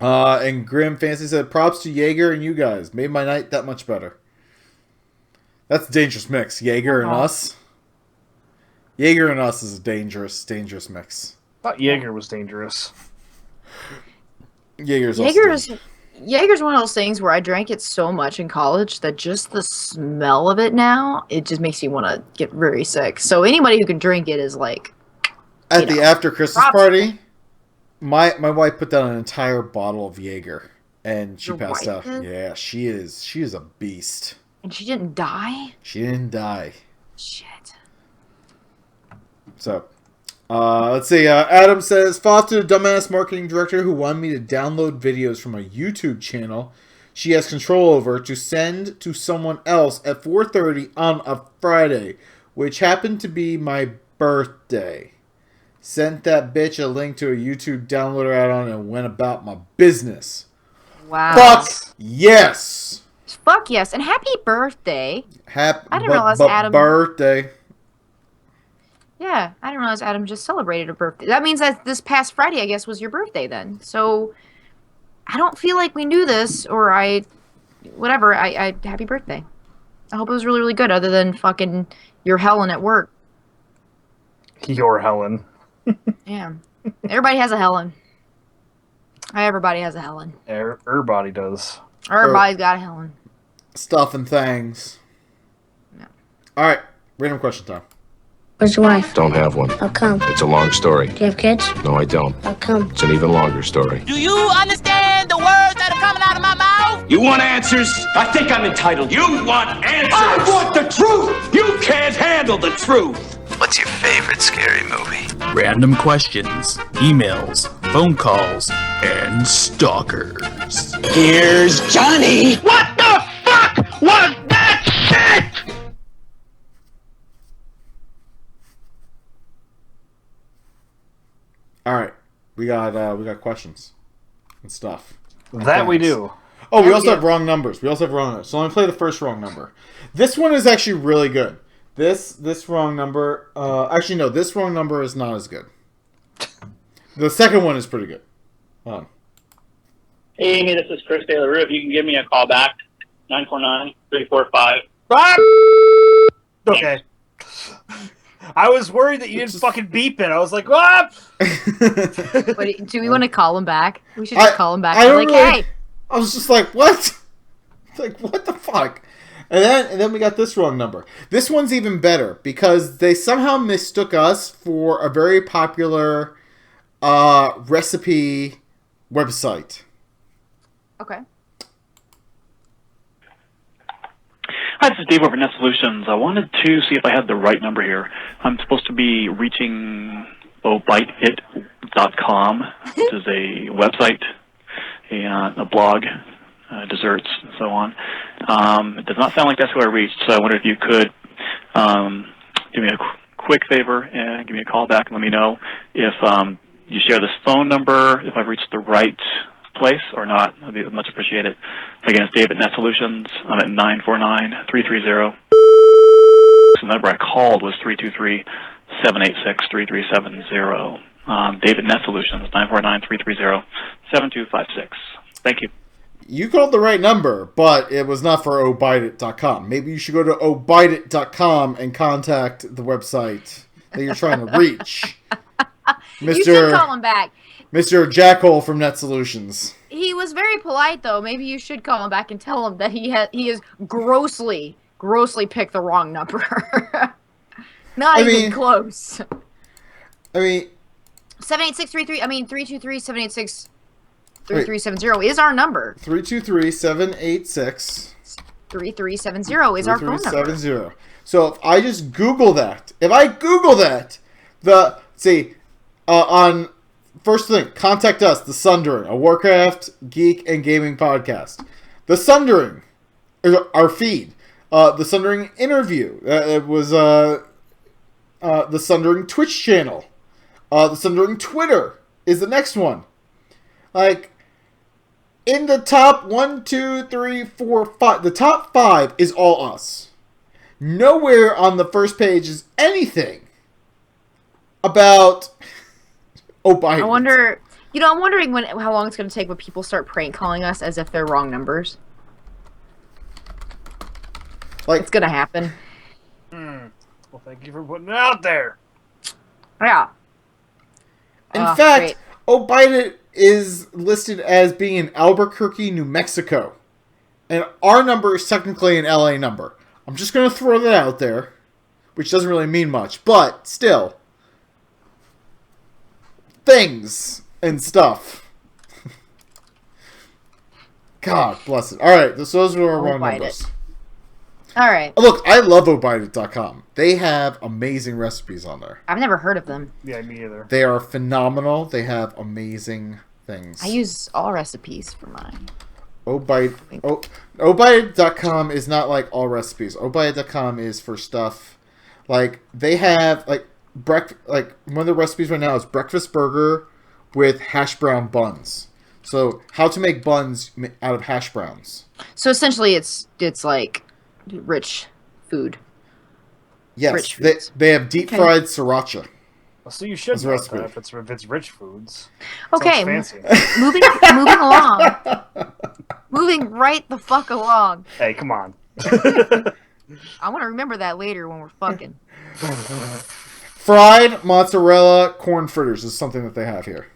And Grim Fancy said, props to Jaeger and you guys. Made my night that much better. That's a dangerous mix. Jaeger and us. Jaeger and us is a dangerous mix. I thought Jaeger was dangerous. Jaeger Jaeger's one of those things where I drank it so much in college that just the smell of it now, it just makes you want to get very sick. So anybody who can drink it is like... At the after Christmas party, my wife put down an entire bottle of Jaeger, and she passed out. Yeah, she is a beast. And she didn't die? She didn't die. Shit. So, let's see. Adam says, Foster, the dumbass marketing director who wanted me to download videos from a YouTube channel she has control over to send to someone else at 4:30 on a Friday, which happened to be my birthday. Sent that bitch a link to a YouTube downloader add-on and went about my business. Wow. Fuck yes. Fuck yes. And happy birthday. I didn't realize Adam... birthday. Yeah, I didn't realize Adam just celebrated a birthday. That means that this past Friday, I guess, was your birthday then. So, I don't feel like we knew this, or whatever, happy birthday. I hope it was really, really good, other than fucking your Helen at work. Your Helen. Yeah. Everybody has a Helen. Everybody has a Helen. Everybody does. Everybody's got a Helen. Stuff and things. Yeah. Alright, random question time. Where's your wife? Don't have one. How come? It's a long story. Do you have kids? No, I don't. How come? It's an even longer story. Do you understand the words that are coming out of my mouth? You want answers? I think I'm entitled. You want answers? I want the truth! You can't handle the truth! What's your favorite scary movie? Random questions, emails, phone calls, and stalkers. Here's Johnny! What the fuck was that shit?! Alright. We got questions and stuff. That we do. Oh, we also have wrong numbers. So let me play the first wrong number. This one is actually really good. This wrong number... actually, no. This wrong number is not as good. The second one is pretty good. Hold on. Hey, Amy, this is Chris Taylor. If you can give me a call back, 949-345. Okay. I was worried that you didn't fucking beep it. I was like, what? Wait, do we want to call him back? We should just call him back. Hey! I was just like, what? Like, what the fuck? And then we got this wrong number. This one's even better because they somehow mistook us for a very popular recipe website. Okay. Hi, this is Dave over Net Solutions. I wanted to see if I had the right number here. I'm supposed to be reaching BiteIt.com, which is a website, a blog, desserts, and so on. It does not sound like that's who I reached, so I wondered if you could do me a quick favor and give me a call back and let me know if you share this phone number, if I've reached the right place or not. That'd be much appreciated. Again, it's Dave at Net Solutions. I'm at 949-330. The number I called was 323-786-3370. Dave at Net Solutions, 949-330-7256. Thank you. You called the right number, but it was not for obideit.com. Maybe you should go to obideit.com and contact the website that you're trying to reach. You should call him back. Mr. Jackhole from Net Solutions. He was very polite, though. Maybe you should call him back and tell him that he is grossly picked the wrong number. Not even close. I mean... 323-786-3370 is our number. 323-786... 3370 is our phone number. 3370. So if I just Google that, on... First thing, contact us, The Sundering, a Warcraft, Geek, and Gaming podcast. The Sundering, our feed. The Sundering interview. It was the Sundering Twitch channel. The Sundering Twitter is the next one. Like, in the top 1, 2, 3, 4, 5, the top 5 is all us. Nowhere on the first page is anything about... Biden. I'm wondering how long it's going to take when people start prank calling us as if they're wrong numbers. Like, it's going to happen. Well, thank you for putting it out there. Yeah. In fact, Biden is listed as being in Albuquerque, New Mexico. And our number is technically an LA number. I'm just going to throw that out there, which doesn't really mean much, but still. Things and stuff. God bless it. All right, those are our wrong numbers. All right. Look, I love obite.com. They have amazing recipes on there. I've never heard of them. Yeah, me either. They are phenomenal. They have amazing things. I use all recipes for mine. Obite.com is not like all recipes. Obite.com is for stuff like they have like one of the recipes right now is breakfast burger with hash brown buns. So how to make buns out of hash browns. So essentially it's like rich food. Yes, rich they have deep fried sriracha. Well, so you should know that if it's rich foods. Okay, fancy. moving along. Moving right the fuck along. Hey, come on. I want to remember that later when we're fucking. Fried mozzarella corn fritters is something that they have here.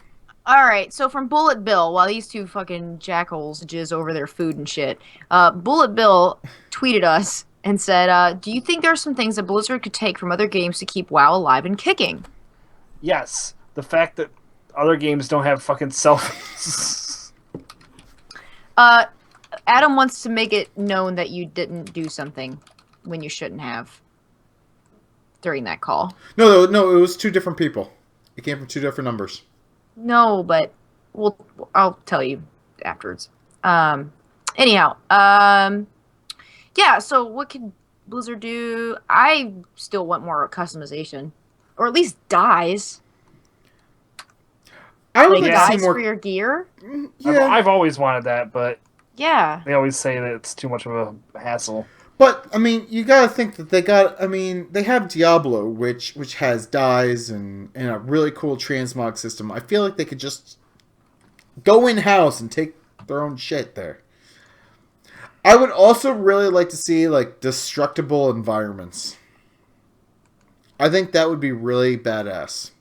All right, so from Bullet Bill, while these two fucking jackholes jizz over their food and shit, Bullet Bill tweeted us and said, do you think there are some things that Blizzard could take from other games to keep WoW alive and kicking? Yes. The fact that other games don't have fucking selfies. Adam wants to make it known that you didn't do something when you shouldn't have during that call. No, it was two different people. It came from two different numbers. No, but I'll tell you afterwards. Anyhow, yeah, so what could Blizzard do? I still want more customization. Or at least dyes. I would like like to see dyes more for your gear. Yeah. I've always wanted that, but yeah, they always say that it's too much of a hassle. But I mean, you gotta think that they have Diablo, which has dyes and a really cool transmog system. I feel like they could just go in house and take their own shit there. I would also really like to see like destructible environments. I think that would be really badass.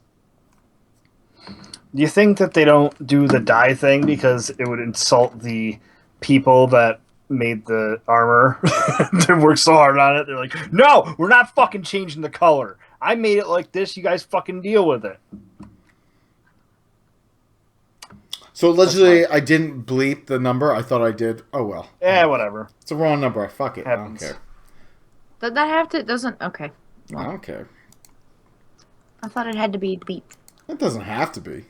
Do you think that they don't do the dye thing because it would insult the people that made the armor? They worked so hard on it. They're like, no, we're not fucking changing the color. I made it like this. You guys fucking deal with it. So allegedly, I didn't bleep the number. I thought I did. Oh well. Yeah, whatever. It's a wrong number. Fuck it. Happens. I don't care. Did that have to? Doesn't okay. I don't care. I thought it had to be bleeped. It doesn't have to be.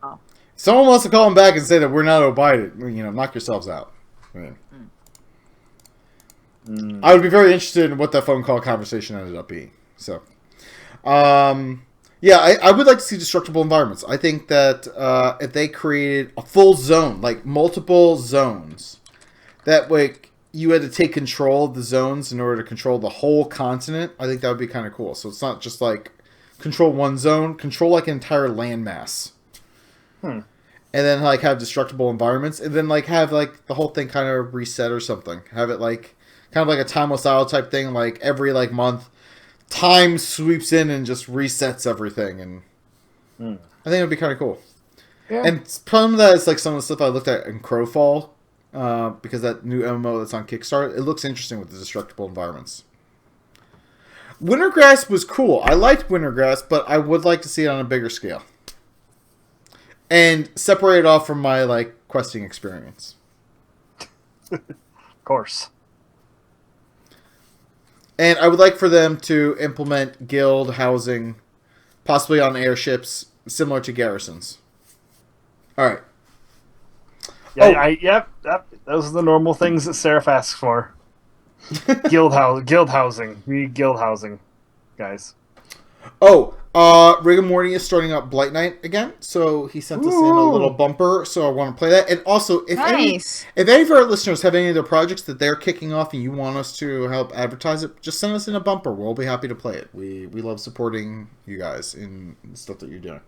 Oh. Someone wants to call him back and say that we're not obided. Knock yourselves out. I would be very interested in what that phone call conversation ended up being. So, yeah, I would like to see destructible environments. I think that if they created a full zone, like multiple zones, that like you had to take control of the zones in order to control the whole continent, I think that would be kind of cool. So it's not just like control one zone, control like an entire landmass. And then like have destructible environments, and then like have like the whole thing kind of reset or something. Have it like kind of like a timeless style type thing, like every like month time sweeps in and just resets everything, and I think it would be kind of cool. Yeah. And some of that is like some of the stuff I looked at in Crowfall, because that new MMO that's on Kickstarter, it looks interesting with the destructible environments. Wintergrass was cool. I liked Wintergrass, but I would like to see it on a bigger scale. And separate it off from my like questing experience. Of course. And I would like for them to implement guild housing, possibly on airships, similar to garrisons. All right. Yeah, yep. Those are the normal things that Seraph asks for. Guild housing. We need guild housing, guys. Oh, Rigor Morty is starting up Blight Night again, so he sent us in a little bumper, so I want to play that. And also, if any of our listeners have any of their projects that they're kicking off and you want us to help advertise it, just send us in a bumper. We'll be happy to play it. We love supporting you guys in stuff that you're doing.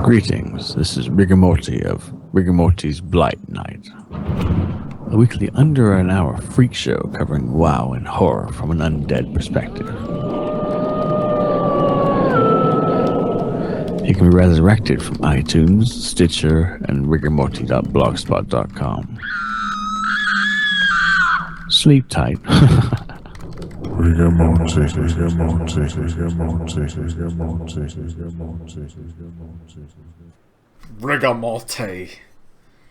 Greetings, this is Rigor Morty of Rigor Morty's Blight Night. a weekly under an hour freak show covering WoW and horror from an undead perspective. You can be resurrected from iTunes, Stitcher, and rigormorty.blogspot.com. Sleep tight. Rigamolte.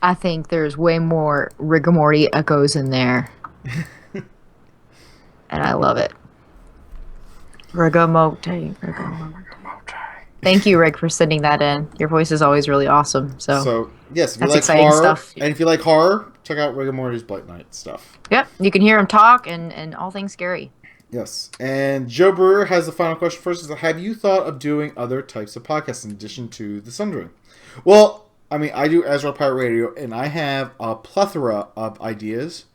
I think there's way more rigor morty echoes in there. And I love it. Rigamolte. Thank you, Rick, for sending that in. Your voice is always really awesome. So yes, if you that's like exciting horror, stuff. and if you like horror, check out Rick and Morty's Blight Night stuff. Yep, you can hear him talk and all things scary. Yes, and Joe Brewer has the final question first. Is, have you thought of doing other types of podcasts in addition to the Sundering? Well, I mean, I do Ezra Pirate Radio, and I have a plethora of ideas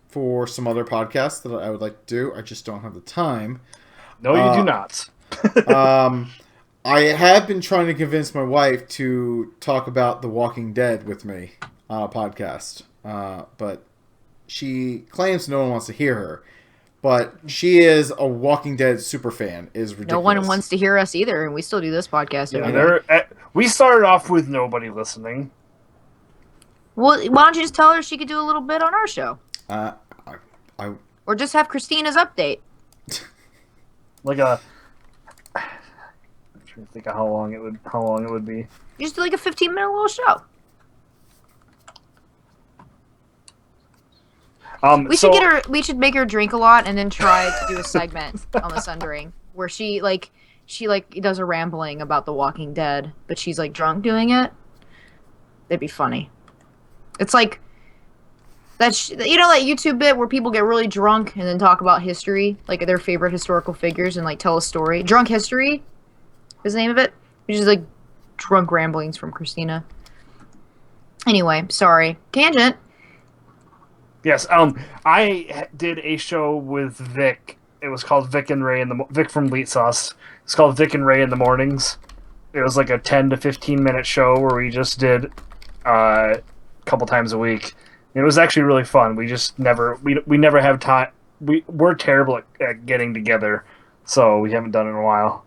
for some other podcasts that I would like to do. I just don't have the time. No, you do not. I have been trying to convince my wife to talk about The Walking Dead with me on a podcast, but she claims no one wants to hear her. But she is a Walking Dead super fan. Is ridiculous. No one wants to hear us either, and we still do this podcast. We started off with nobody listening. Well, why don't you just tell her she could do a little bit on our show? Or just have Christina's update. Like a... I'm trying to think of how long it would be. Just do like a 15-minute little show. We should make her drink a lot and then try to do a segment on the Sundering where she does a rambling about The Walking Dead, but she's like drunk doing it. It'd be funny. It's like that that YouTube bit where people get really drunk and then talk about history, like their favorite historical figures, and like tell a story. Drunk History is the name of it. Which is like drunk ramblings from Christina. Anyway, sorry. Tangent. Yes, I did a show with Vic. It was called Vic and Ray Vic from Leet Sauce. It's called Vic and Ray in the Mornings. It was like a 10 to 15 minute show where we just did a couple times a week. It was actually really fun. We just never have time. We're terrible at getting together, so we haven't done it in a while.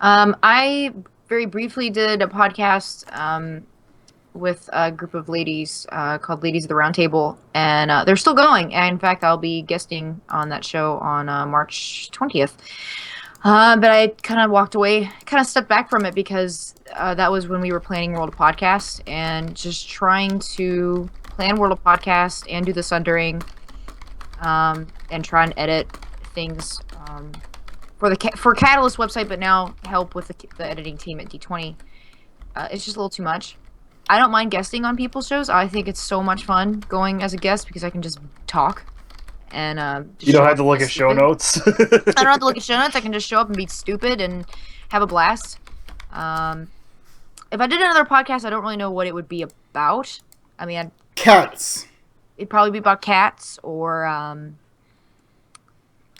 I very briefly did a podcast with a group of ladies called Ladies of the Round Table, and they're still going. And in fact, I'll be guesting on that show on March 20th. But I kind of walked away, kind of stepped back from it because that was when we were planning World of Podcast and just trying to plan World of Podcast and do the Sundering and try and edit things for Catalyst website, but now help with the editing team at D20. It's just a little too much. I don't mind guesting on people's shows. I think it's so much fun going as a guest because I can just talk and you don't have to look at show notes. I don't have to look at show notes. I can just show up and be stupid and have a blast. If I did another podcast, I don't really know what it would be about. I mean, cats. It'd probably be about cats or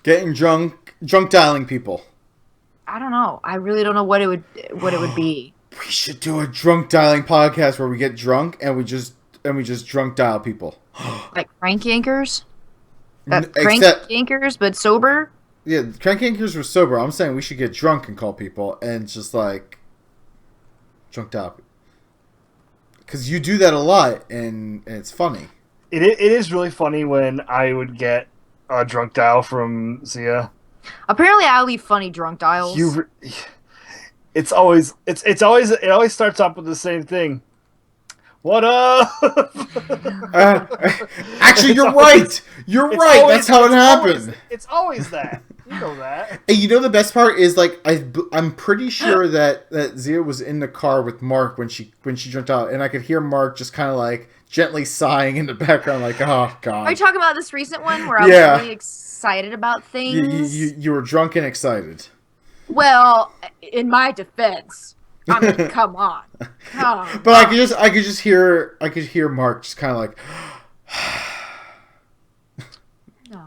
getting drunk dialing people. I don't know. I really don't know what it would be. We should do a drunk dialing podcast where we get drunk and we just drunk dial people. Like crank yankers? Crank yankers, but sober? Yeah, crank yankers were sober. I'm saying we should get drunk and call people and just like drunk dial. Because you do that a lot and it's funny. It is really funny when I would get a drunk dial from Zia. Apparently, I leave funny drunk dials. It always starts off with the same thing. What up? Actually, you're right. You're right. That's how it happened. It's always that. You know that. And you know the best part is like I'm pretty sure that Zia was in the car with Mark when she jumped out, and I could hear Mark just kind of like gently sighing in the background, like, "Oh God." Are you talking about this recent one where I was really excited about things? You were drunk and excited. Well, in my defense, I mean, come on. But I could hear Mark just kind of like. No.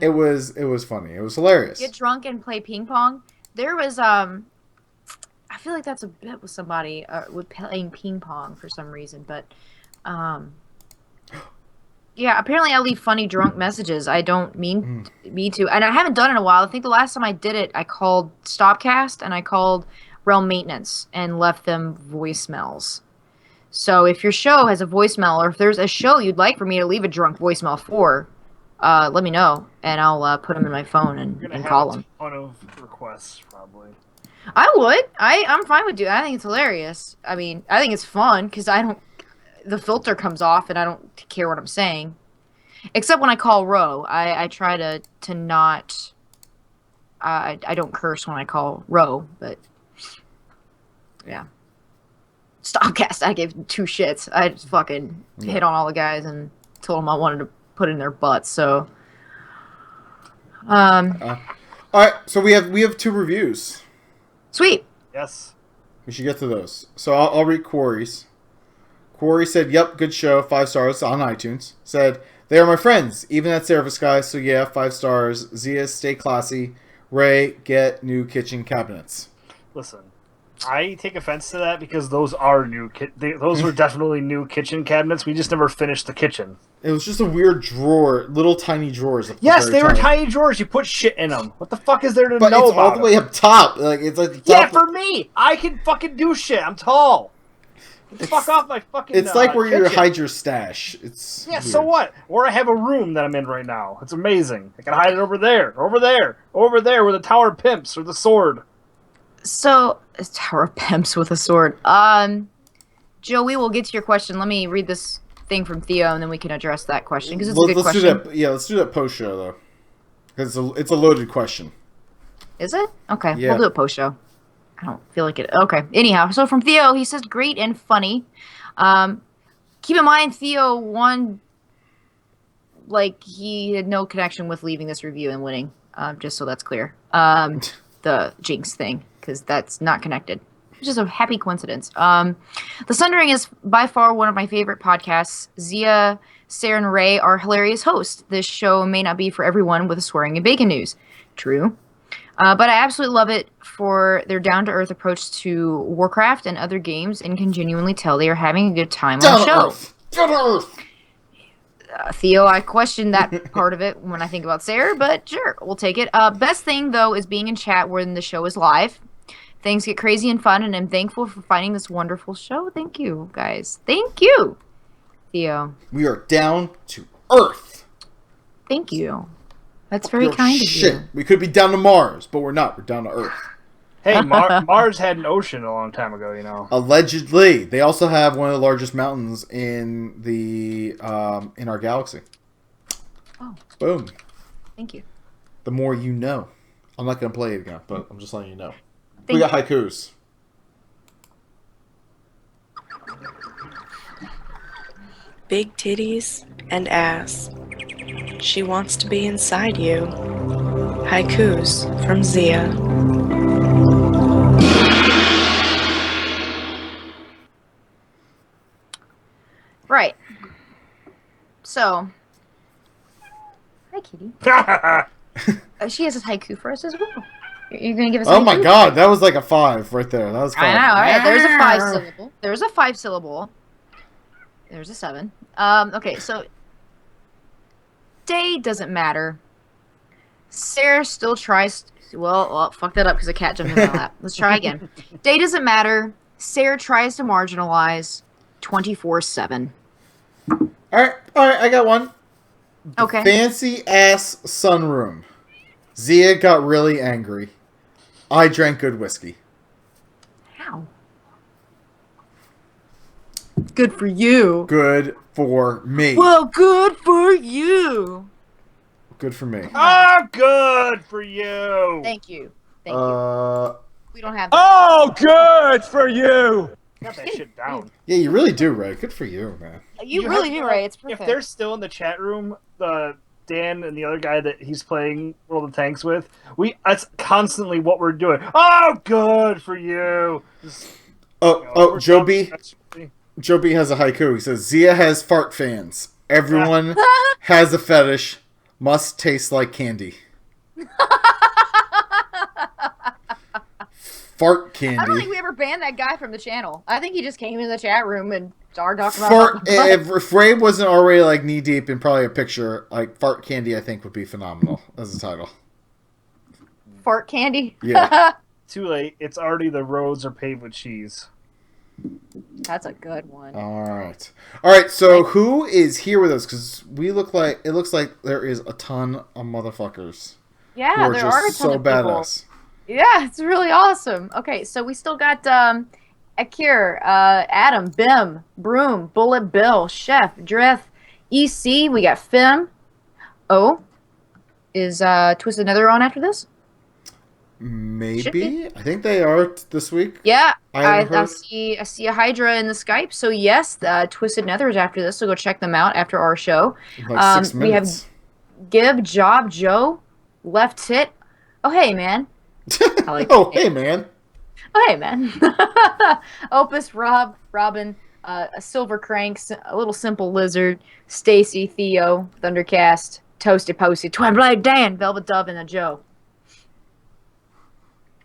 It was funny. It was hilarious. Get drunk and play ping pong. There was I feel like that's a bit with somebody with playing ping pong for some reason, but yeah, apparently I leave funny drunk messages. I don't mean me to, and I haven't done it in a while. I think the last time I did it, I called Stopcast and I called Realm Maintenance and left them voicemails. So if your show has a voicemail, or if there's a show you'd like for me to leave a drunk voicemail for, let me know, and I'll put them in my phone and call them. Ton of requests, probably. I would. I'm fine with doing that. I think it's hilarious. I mean, I think it's fun because the filter comes off and I don't care what I'm saying. Except when I call Ro. I try to not... I don't curse when I call Ro, but... Yeah. Stopcast, I gave 2 shits. I just fucking hit on all the guys and told them I wanted to put in their butts, so... Alright, so we have 2 reviews. Sweet. Yes. We should get to those. So I'll read Quarry's. Quarry said, yep, good show, 5 stars on iTunes. Said, they are my friends, even that service guy, so yeah, 5 stars. Zia, stay classy. Ray, get new kitchen cabinets. Listen, I take offense to that because those are those were definitely new kitchen cabinets. We just never finished the kitchen. It was just a weird drawer, little tiny drawers. Yes, they were tiny drawers. You put shit in them. What the fuck is there to know about? But it's all the way up top. Like it's like the top. Yeah, for me, I can fucking do shit. I'm tall. Fuck off my fucking. It's like where you kitchen. hide your stash. It's yeah. weird. So what? Or I have a room that I'm in right now. It's amazing. I can hide it over there, over there, over there, where the tower pimps or the sword. So, a tower pimps with a sword. Joey, we'll get to your question. Let me read this thing from Theo, and then we can address that question because it's a good question. Let's do that post show though, because it's a loaded question. Is it? Okay, Yeah. we'll do it post show. I don't feel like it. Okay. Anyhow, so from Theo, he says great and funny. Keep in mind, Theo won. Like he had no connection with leaving this review and winning. Just so that's clear. The Jinx thing, because that's not connected. It's just a happy coincidence. The Sundering is by far one of my favorite podcasts. Zia, Sarah, and Ray are hilarious hosts. This show may not be for everyone with swearing and bacon news. True. But I absolutely love it for their down-to-earth approach to Warcraft and other games and can genuinely tell they are having a good time on the show. Down to earth. Theo, I question that part of it when I think about Sarah, but sure, we'll take it. Best thing, though, is being in chat when the show is live. Things get crazy and fun, and I'm thankful for finding this wonderful show. Thank you, guys. Thank you, Theo. We are down to earth. Thank you. That's very kind of you. We could be down to Mars, but we're not. We're down to Earth. Hey, Mars had an ocean a long time ago, you know. Allegedly, they also have one of the largest mountains in in our galaxy. Oh. Boom. Thank you. The more you know. I'm not gonna play it again, but I'm just letting you know. We got haikus. Big titties and ass. She wants to be inside you. Haikus from Zia. Right. So. Hi, Kitty. She has a haiku for us as well. You're going to give us a haiku? Oh my god, that was like a 5 right there. That was 5. I know, alright. There's a 5 syllable. There's a 5 syllable. There's a 7. Okay, so. Day doesn't matter. Sarah still tries. Well, fuck that up because a cat jumped in my lap. Let's try again. Day doesn't matter. Sarah tries to marginalize 24/7. Alright, I got one. Okay. Fancy ass sunroom. Zia got really angry. I drank good whiskey. How? Good for you. Good for me. Well, good for you. Good for me. Oh, good for you. Thank you. Thank you. We don't have that. Oh, good for you. Got that shit down. Yeah, you really do, Ray. Good for you, man. You really do, Ray. It's perfect. If they're still in the chat room, Dan and the other guy that he's playing World of Tanks with, that's constantly what we're doing. Oh, good for you. Joe B. Joe B has a haiku. He says, Zia has fart fans. Everyone has a fetish. Must taste like candy. Fart Candy. I don't think we ever banned that guy from the channel. I think he just came in the chat room and started talking Fart, about if Ray wasn't already like knee deep in probably a picture, like Fart Candy, I think would be phenomenal as a title. Fart Candy? Yeah. Too late. It's already the roads are paved with cheese. That's a good one. All right. So who is here with us? Because it looks like there is a ton of motherfuckers. Yeah, there are a ton so of people. badass. Yeah, it's really awesome. Okay, so we still got Akir, Adam, Bim, Broom, Bullet Bill, Chef, Drith, EC. We got Fim. Oh, is Twisted Nether on after this? Maybe. I think they are this week. Yeah, I see a Hydra in the Skype. So yes, Twisted Nether is after this. So go check them out after our show. Like 6 minutes. We have Gib, Job, Joe, Left Tit. Oh hey man. I like oh hey man. Oh hey man. Opus, Rob, Robin, a Silver Cranks, a Little Simple Lizard, Stacy, Theo, Thundercast, Toasty Posty, Twin Blade Dan, Velvet Dove, and a Joe.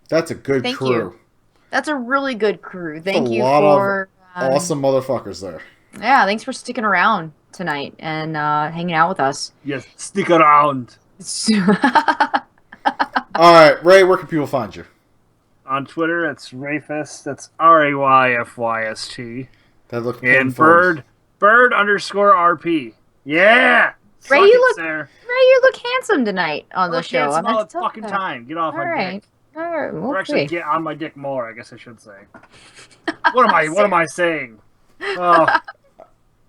That's a good Thank crew. You. That's a really good crew. Thank you lot for of awesome motherfuckers there. Yeah, thanks for sticking around tonight and hanging out with us. Yes, stick around. All right, Ray, where can people find you? On Twitter, it's Rayfist. That's RAYFYST. That look and Bird _RP. Yeah. Ray, you look handsome tonight on the show. I'm all the fucking time. Get off my dick. All right. Or actually, get on my dick more. I guess I should say. What am I saying? Oh.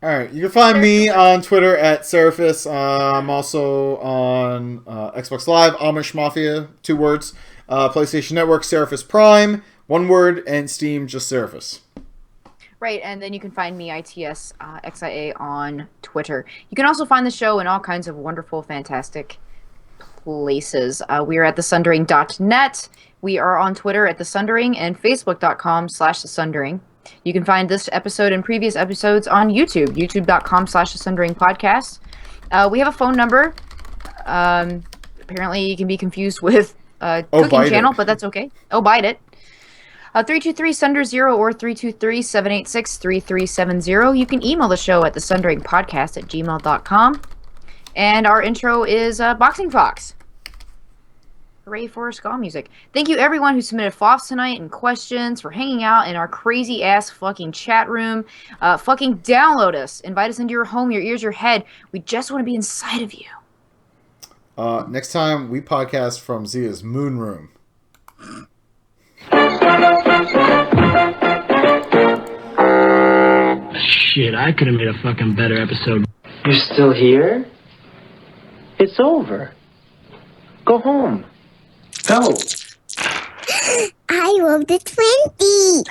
All right, you can find me on Twitter at Seraphis. I'm also on Xbox Live, Amish Mafia, 2 words. PlayStation Network, Seraphis Prime, 1 word, and Steam, just Seraphis. Right, and then you can find me, ITS XIA, on Twitter. You can also find the show in all kinds of wonderful, fantastic places. We are at thesundering.net. We are on Twitter at thesundering and facebook.com/thesundering. You can find this episode and previous episodes on YouTube, youtube.com/thesundering-podcast. We have a phone number. Apparently, you can be confused with cooking channel, but that's okay. Oh, bite it. 323-SUNDER-0 or 323-786-3370. You can email the show at thesundering-podcast@gmail.com. And our intro is Boxing Fox. Hooray for ska music. Thank you everyone who submitted Foffs tonight and questions, for hanging out in our crazy ass fucking chat room. Fucking download us. Invite us into your home, your ears, your head. We just want to be inside of you. Next time we podcast from Zia's Moon Room. Shit, I could have made a fucking better episode. You're still here? It's over. Go home. Go. I love the 20.